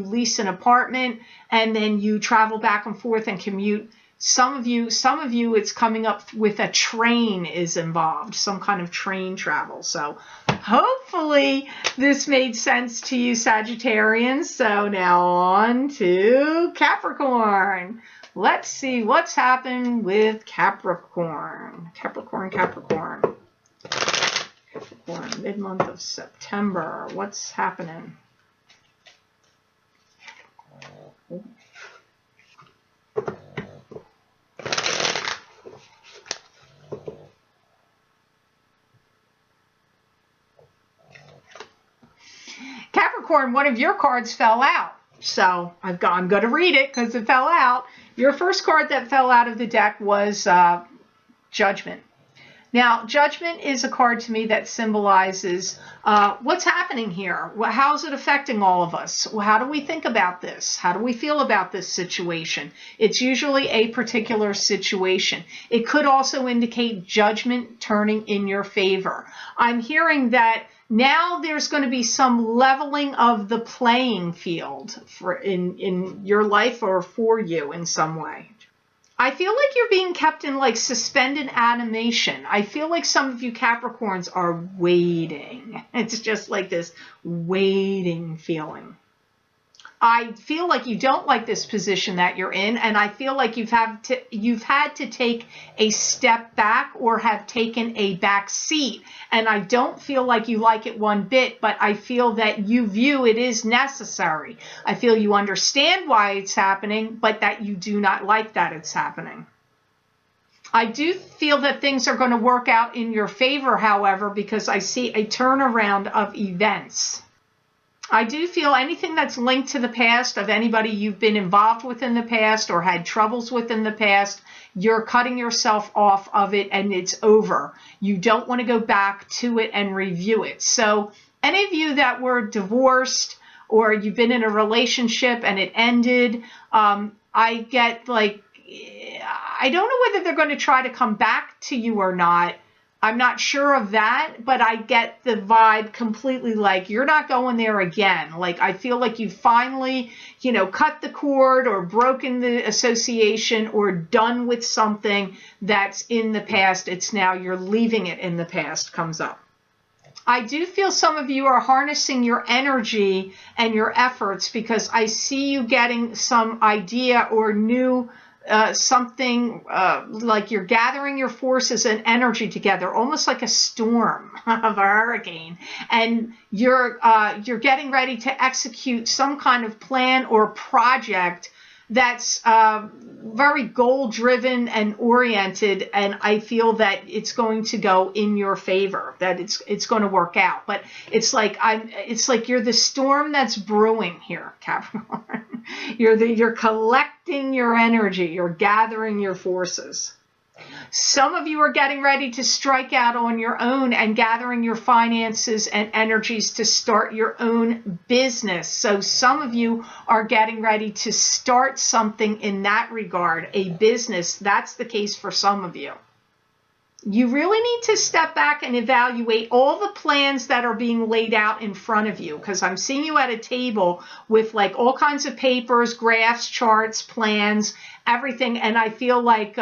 lease an apartment and then you travel back and forth and commute. Some of you, it's coming up with a train is involved, some kind of train travel. So hopefully this made sense to you, Sagittarians. So now on to Capricorn. Let's see what's happened with Capricorn. Capricorn, mid-month of September. What's happening? Capricorn, one of your cards fell out. So I'm going to read it because it fell out. Your first card that fell out of the deck was Judgment. Now, Judgment is a card to me that symbolizes what's happening here. How's it affecting all of us? How do we think about this? How do we feel about this situation? It's usually a particular situation. It could also indicate judgment turning in your favor. I'm hearing that now there's going to be some leveling of the playing field in your life or for you in some way. I feel like you're being kept in like suspended animation. I feel like some of you Capricorns are waiting. It's just like this waiting feeling. I feel like you don't like this position that you're in, and I feel like you've had to take a step back or have taken a back seat, and I don't feel like you like it one bit, but I feel that you view it is necessary. I feel you understand why it's happening, but that you do not like that it's happening. I do feel that things are going to work out in your favor, however, because I see a turnaround of events. I do feel anything that's linked to the past of anybody you've been involved with in the past or had troubles with in the past, you're cutting yourself off of it and it's over. You don't want to go back to it and review it. So any of you that were divorced or you've been in a relationship and it ended, I get like, I don't know whether they're going to try to come back to you or not. I'm not sure of that, but I get the vibe completely like you're not going there again. Like I feel like you finally, cut the cord or broken the association or done with something that's in the past. It's now you're leaving it in the past comes up. I do feel some of you are harnessing your energy and your efforts because I see you getting some idea or new something like you're gathering your forces and energy together, almost like a storm of a hurricane, and you're getting ready to execute some kind of plan or project that's very goal-driven and oriented, and I feel that it's going to go in your favor, that it's going to work out. But it's like you're the storm that's brewing here, Capricorn. You're collecting your energy, you're gathering your forces. Some of you are getting ready to strike out on your own and gathering your finances and energies to start your own business. So some of you are getting ready to start something in that regard, a business. That's the case for some of you. You really need to step back and evaluate all the plans that are being laid out in front of you, because I'm seeing you at a table with like all kinds of papers, graphs, charts, plans, everything. And I feel like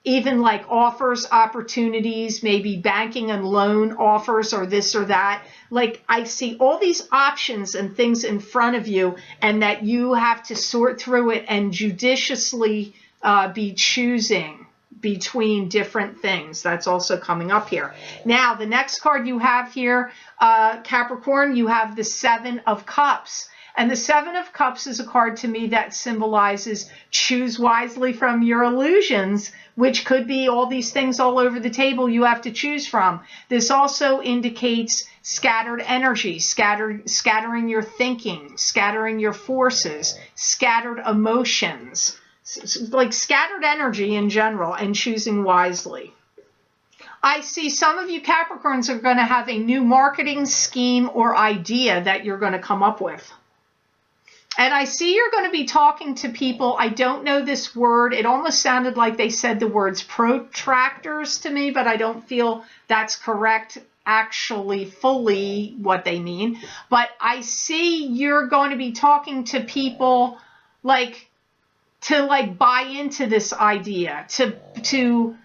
even like offers, opportunities, maybe banking and loan offers or this or that. Like I see all these options and things in front of you, and that you have to sort through it and judiciously be choosing between different things. That's also coming up here. Now, the next card you have here, Capricorn, you have the 7 of Cups. And the Seven of Cups is a card to me that symbolizes choose wisely from your illusions, which could be all these things all over the table you have to choose from. This also indicates scattered energy, scattering your thinking, scattering your forces, scattered emotions, like scattered energy in general, and choosing wisely. I see some of you Capricorns are going to have a new marketing scheme or idea that you're going to come up with. And I see you're going to be talking to people. I don't know this word. It almost sounded like they said the words protractors to me, but I don't feel that's correct actually fully what they mean. But I see you're going to be talking to people like to buy into this idea, to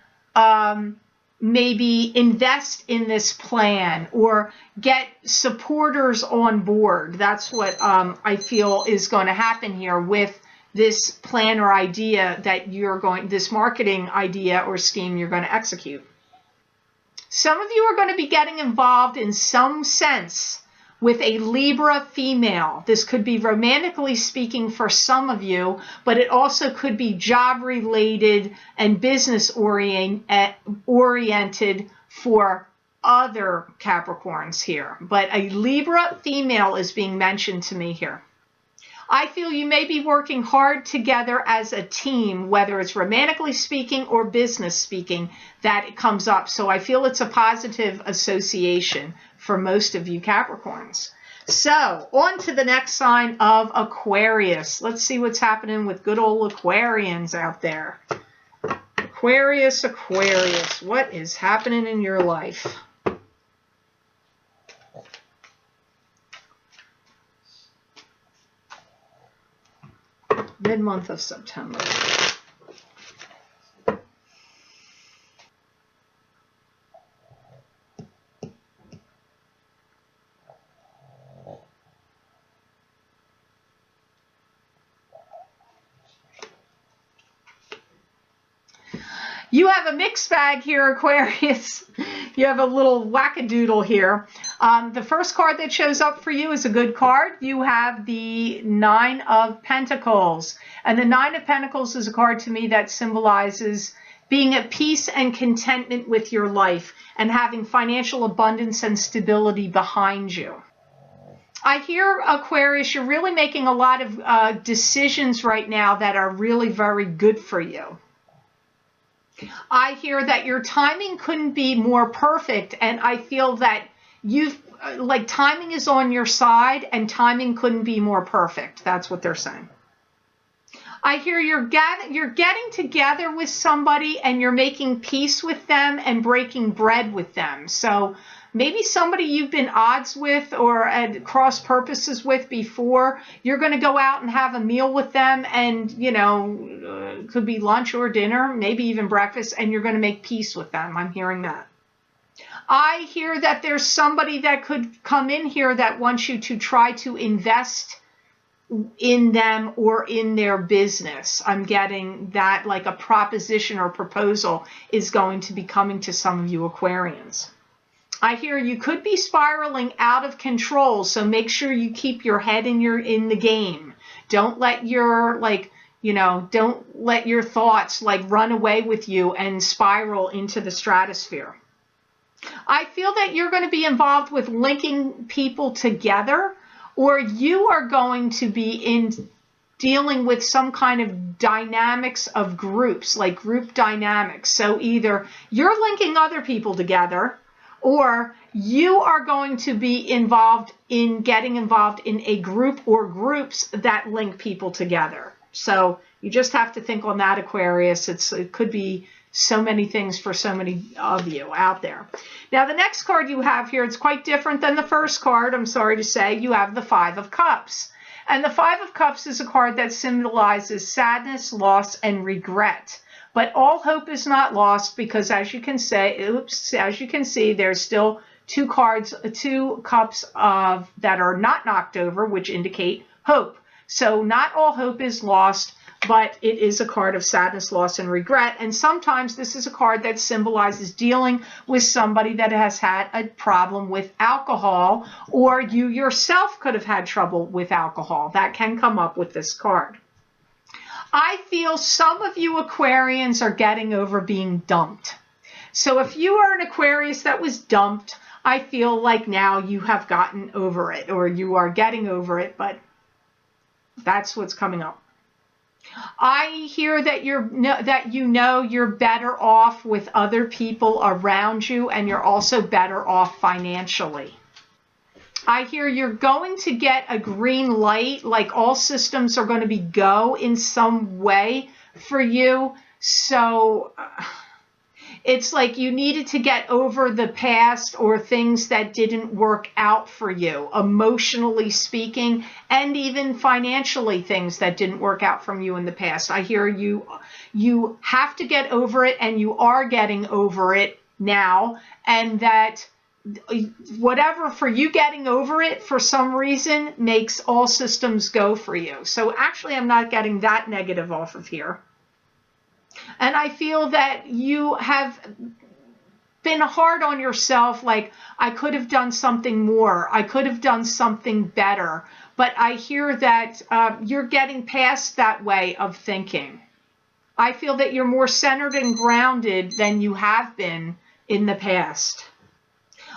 maybe invest in this plan or get supporters on board. That's what I feel is going to happen here with this plan or idea that this marketing idea or scheme you're going to execute. Some of you are going to be getting involved in some sense with a Libra female. This could be romantically speaking for some of you, but it also could be job related and business oriented for other Capricorns here. But a Libra female is being mentioned to me here. I feel you may be working hard together as a team, whether it's romantically speaking or business speaking, that it comes up. So I feel it's a positive association for most of you Capricorns. So on to the next sign of Aquarius. Let's see what's happening with good old Aquarians out there. Aquarius, what is happening in your life? Mid-month of September. You have a mixed bag here, Aquarius. You have a little wackadoodle here. The first card that shows up for you is a good card. You have the Nine of Pentacles. And the Nine of Pentacles is a card to me that symbolizes being at peace and contentment with your life and having financial abundance and stability behind you. I hear, Aquarius, you're really making a lot of decisions right now that are really very good for you. I hear that your timing couldn't be more perfect, and I feel that timing is on your side and timing couldn't be more perfect. That's what they're saying. I hear you're getting together with somebody and you're making peace with them and breaking bread with them. So maybe somebody you've been odds with or at cross purposes with before, you're going to go out and have a meal with them and, could be lunch or dinner, maybe even breakfast, and you're going to make peace with them. I'm hearing that. I hear that there's somebody that could come in here that wants you to try to invest in them or in their business. I'm getting that like a proposition or proposal is going to be coming to some of you Aquarians. I hear you could be spiraling out of control, so make sure you keep your head in the game. Don't let your don't let your thoughts run away with you and spiral into the stratosphere. I feel that you're going to be involved with linking people together, or you are going to be dealing with some kind of dynamics of groups, like group dynamics. So either you're linking other people together, or you are going to be getting involved in a group or groups that link people together. So you just have to think on that, Aquarius. It could be so many things for so many of you out there. Now, the next card you have here, it's quite different than the first card, I'm sorry to say. You have the Five of Cups. And the Five of Cups is a card that symbolizes sadness, loss, and regret. But all hope is not lost because as you can see, there's still two cups that are not knocked over, which indicate hope. So not all hope is lost. but it is a card of sadness, loss, and regret. And sometimes this is a card that symbolizes dealing with somebody that has had a problem with alcohol, or you yourself could have had trouble with alcohol. That can come up with this card. I feel some of you Aquarians are getting over being dumped. So if you are an Aquarius that was dumped, I feel like now you have gotten over it, or you are getting over it, but that's what's coming up. I hear that you're better off with other people around you, and you're also better off financially. I hear you're going to get a green light, like all systems are going to be go in some way for you. So it's like you needed to get over the past or things that didn't work out for you, emotionally speaking, and even financially, things that didn't work out from you in the past. I hear you have to get over it, and you are getting over it now, and that whatever for you getting over it for some reason makes all systems go for you. So actually, I'm not getting that negative off of here. And I feel that you have been hard on yourself, like, I could have done something more, I could have done something better. But I hear that you're getting past that way of thinking. I feel that you're more centered and grounded than you have been in the past.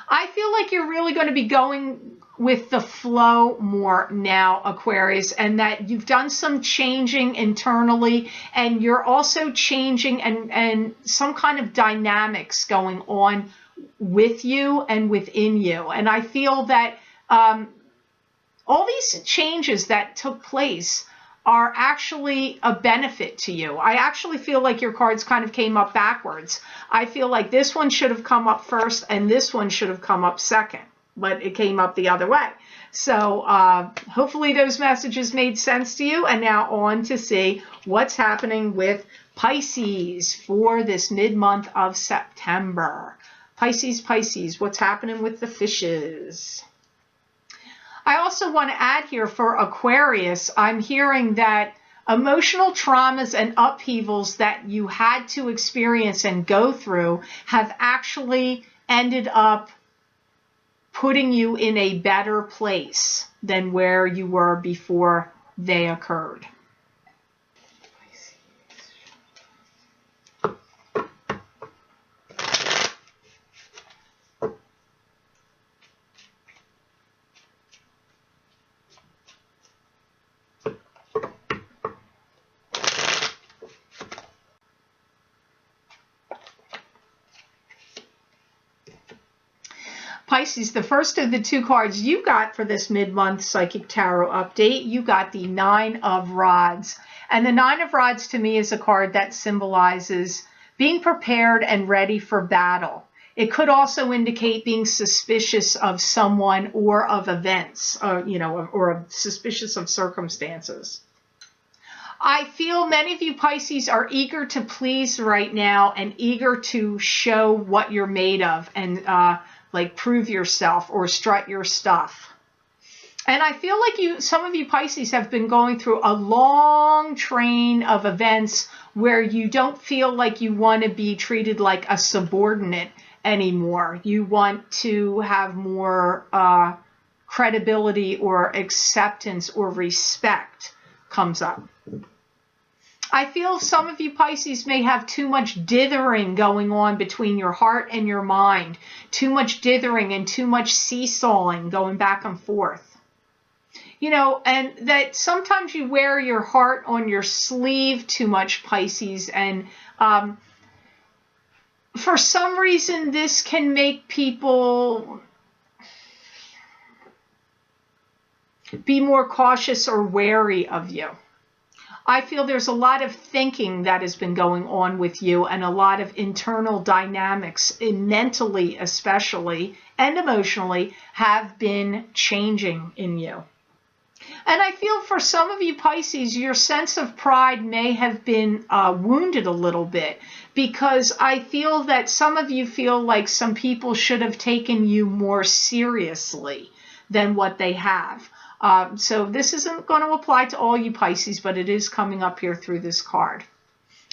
I feel like you're really going to be going with the flow more now, Aquarius, and that you've done some changing internally, and you're also changing and some kind of dynamics going on with you and within you. And I feel that all these changes that took place are actually a benefit to you. I actually feel like your cards kind of came up backwards. I feel like this one should have come up first and this one should have come up second, but it came up the other way. So hopefully those messages made sense to you. And now on to see what's happening with Pisces for this mid-month of September. Pisces, what's happening with the fishes? I also want to add here for Aquarius, I'm hearing that emotional traumas and upheavals that you had to experience and go through have actually ended up putting you in a better place than where you were before they occurred. Pisces, the first of the two cards you got for this mid-month Psychic Tarot update, you got the Nine of Rods. And the Nine of Rods to me is a card that symbolizes being prepared and ready for battle. It could also indicate being suspicious of someone or of events, or suspicious of circumstances. I feel many of you Pisces are eager to please right now and eager to show what you're made of and like prove yourself or strut your stuff. And I feel like some of you Pisces have been going through a long train of events where you don't feel like you want to be treated like a subordinate anymore. You want to have more credibility or acceptance or respect comes up. I feel some of you Pisces may have too much dithering going on between your heart and your mind. Too much dithering and too much seesawing going back and forth. And that sometimes you wear your heart on your sleeve too much, Pisces. And for some reason, this can make people be more cautious or wary of you. I feel there's a lot of thinking that has been going on with you and a lot of internal dynamics, mentally especially, and emotionally, have been changing in you. And I feel for some of you Pisces, your sense of pride may have been wounded a little bit, because I feel that some of you feel like some people should have taken you more seriously than what they have. So this isn't going to apply to all you Pisces, but it is coming up here through this card.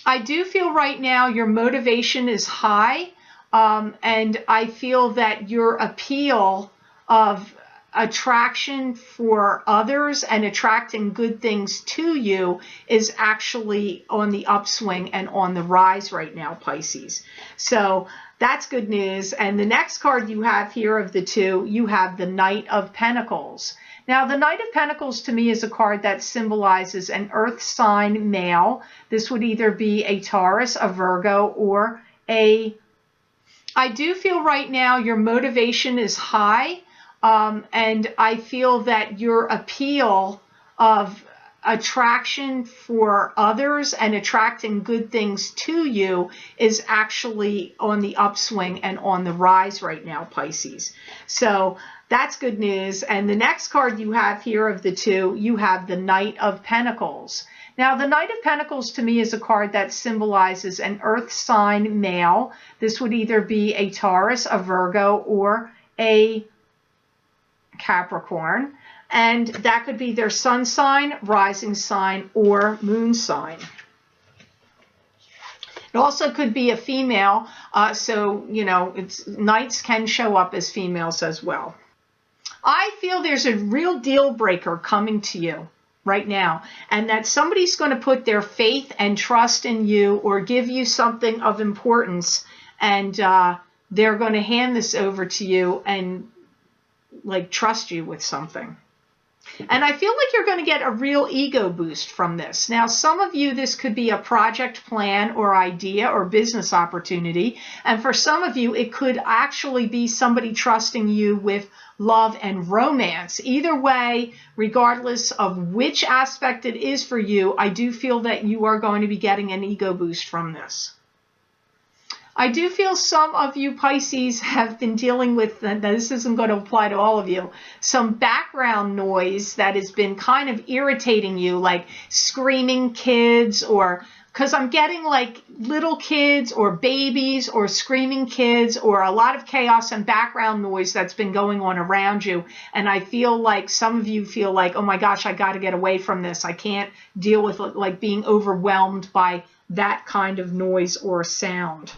I do feel right now your motivation is high, and I feel that your appeal of attraction for others and attracting good things to you is actually on the upswing and on the rise right now, Pisces. So that's good news. And the next card you have here of the two, you have the Knight of Pentacles. Now, the Knight of Pentacles to me is a card that symbolizes an earth sign male. This would either be a Taurus, a Virgo, or a... I do feel right now your motivation is high, and I feel that your appeal of attraction for others and attracting good things to you is actually on the upswing and on the rise right now, Pisces. So that's good news. And the next card you have here of the two, you have the Knight of Pentacles. Now, the Knight of Pentacles to me is a card that symbolizes an earth sign male. This would either be a Taurus, a Virgo, or a Capricorn. And that could be their sun sign, rising sign, or moon sign. It also could be a female. So, you know, knights can show up as females as well. I feel there's a real deal breaker coming to you right now, and that somebody's going to put their faith and trust in you or give you something of importance, and they're going to hand this over to you and like trust you with something. And I feel like you're going to get a real ego boost from this. Now, some of you, this could be a project plan or idea or business opportunity. And for some of you, it could actually be somebody trusting you with love and romance. Either way, regardless of which aspect it is for you, I do feel that you are going to be getting an ego boost from this. I do feel some of you Pisces have been dealing with, and this isn't going to apply to all of you, some background noise that has been kind of irritating you, like screaming kids, or because I'm getting like little kids or babies or screaming kids or a lot of chaos and background noise that's been going on around you. And I feel like some of you feel like, oh my gosh, I got to get away from this. I can't deal with like being overwhelmed by that kind of noise or sound.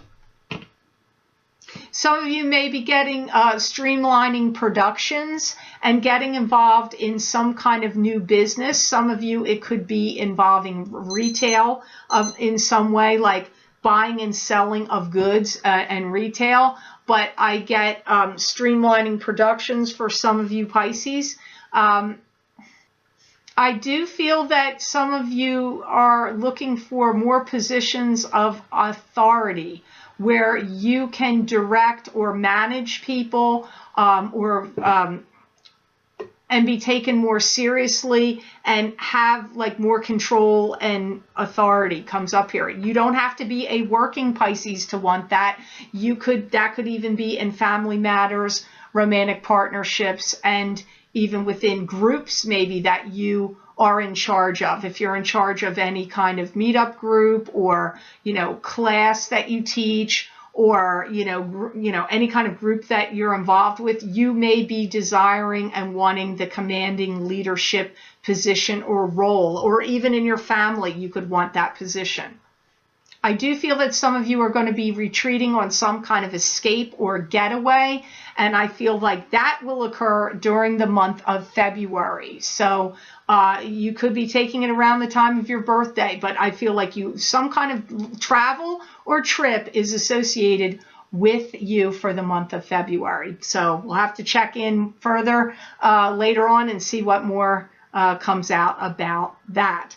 Some of you may be getting streamlining productions and getting involved in some kind of new business. Some of you, it could be involving retail in some way, like buying and selling of goods and retail. But I get streamlining productions for some of you Pisces. I do feel that some of you are looking for more positions of authority, where you can direct or manage people and be taken more seriously and have like more control and authority comes up here. You don't have to be a working Pisces to want that. That could even be in family matters, romantic partnerships, and even within groups maybe that you are in charge of. If you're in charge of any kind of meetup group or, class that you teach, or, any kind of group that you're involved with, you may be desiring and wanting the commanding leadership position or role, or even in your family, you could want that position. I do feel that some of you are going to be retreating on some kind of escape or getaway, and I feel like that will occur during the month of February. So you could be taking it around the time of your birthday, but I feel like some kind of travel or trip is associated with you for the month of February. So we'll have to check in further later on and see what more comes out about that.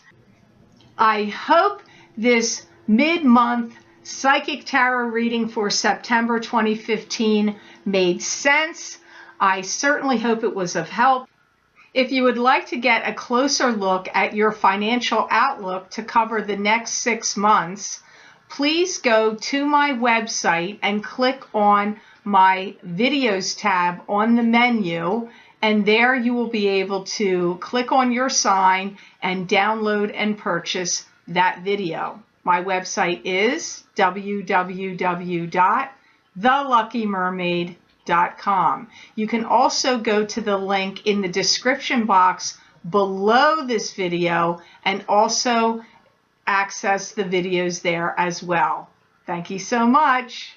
I hope this mid-month psychic tarot reading for September 2015 made sense. I certainly hope it was of help. If you would like to get a closer look at your financial outlook to cover the next 6 months, please go to my website and click on my videos tab on the menu, and there you will be able to click on your sign and download and purchase that video. My website is www.thelluckymermaid.com. www.georgel.com. You can also go to the link in the description box below this video and also access the videos there as well. Thank you so much.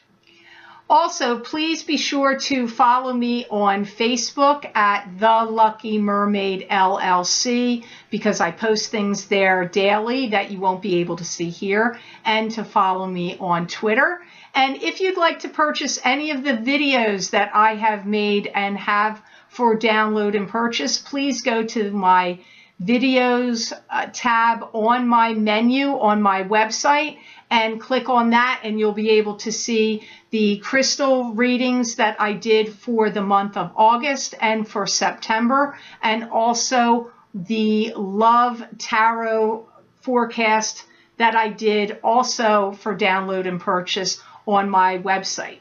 Also, please be sure to follow me on Facebook at The Lucky Mermaid LLC, because I post things there daily that you won't be able to see here, and to follow me on Twitter. And if you'd like to purchase any of the videos that I have made and have for download and purchase, please go to my videos tab on my menu on my website and click on that, and you'll be able to see the crystal readings that I did for the month of August and for September, and also the love tarot forecast that I did also for download and purchase on my website.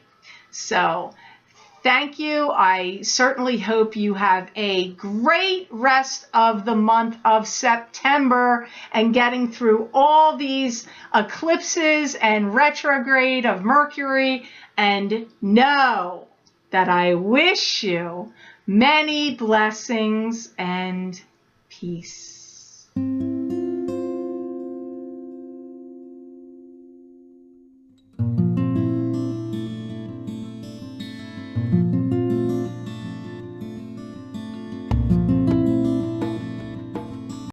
So thank you. I certainly hope you have a great rest of the month of September and getting through all these eclipses and retrograde of Mercury, and know that I wish you many blessings and peace.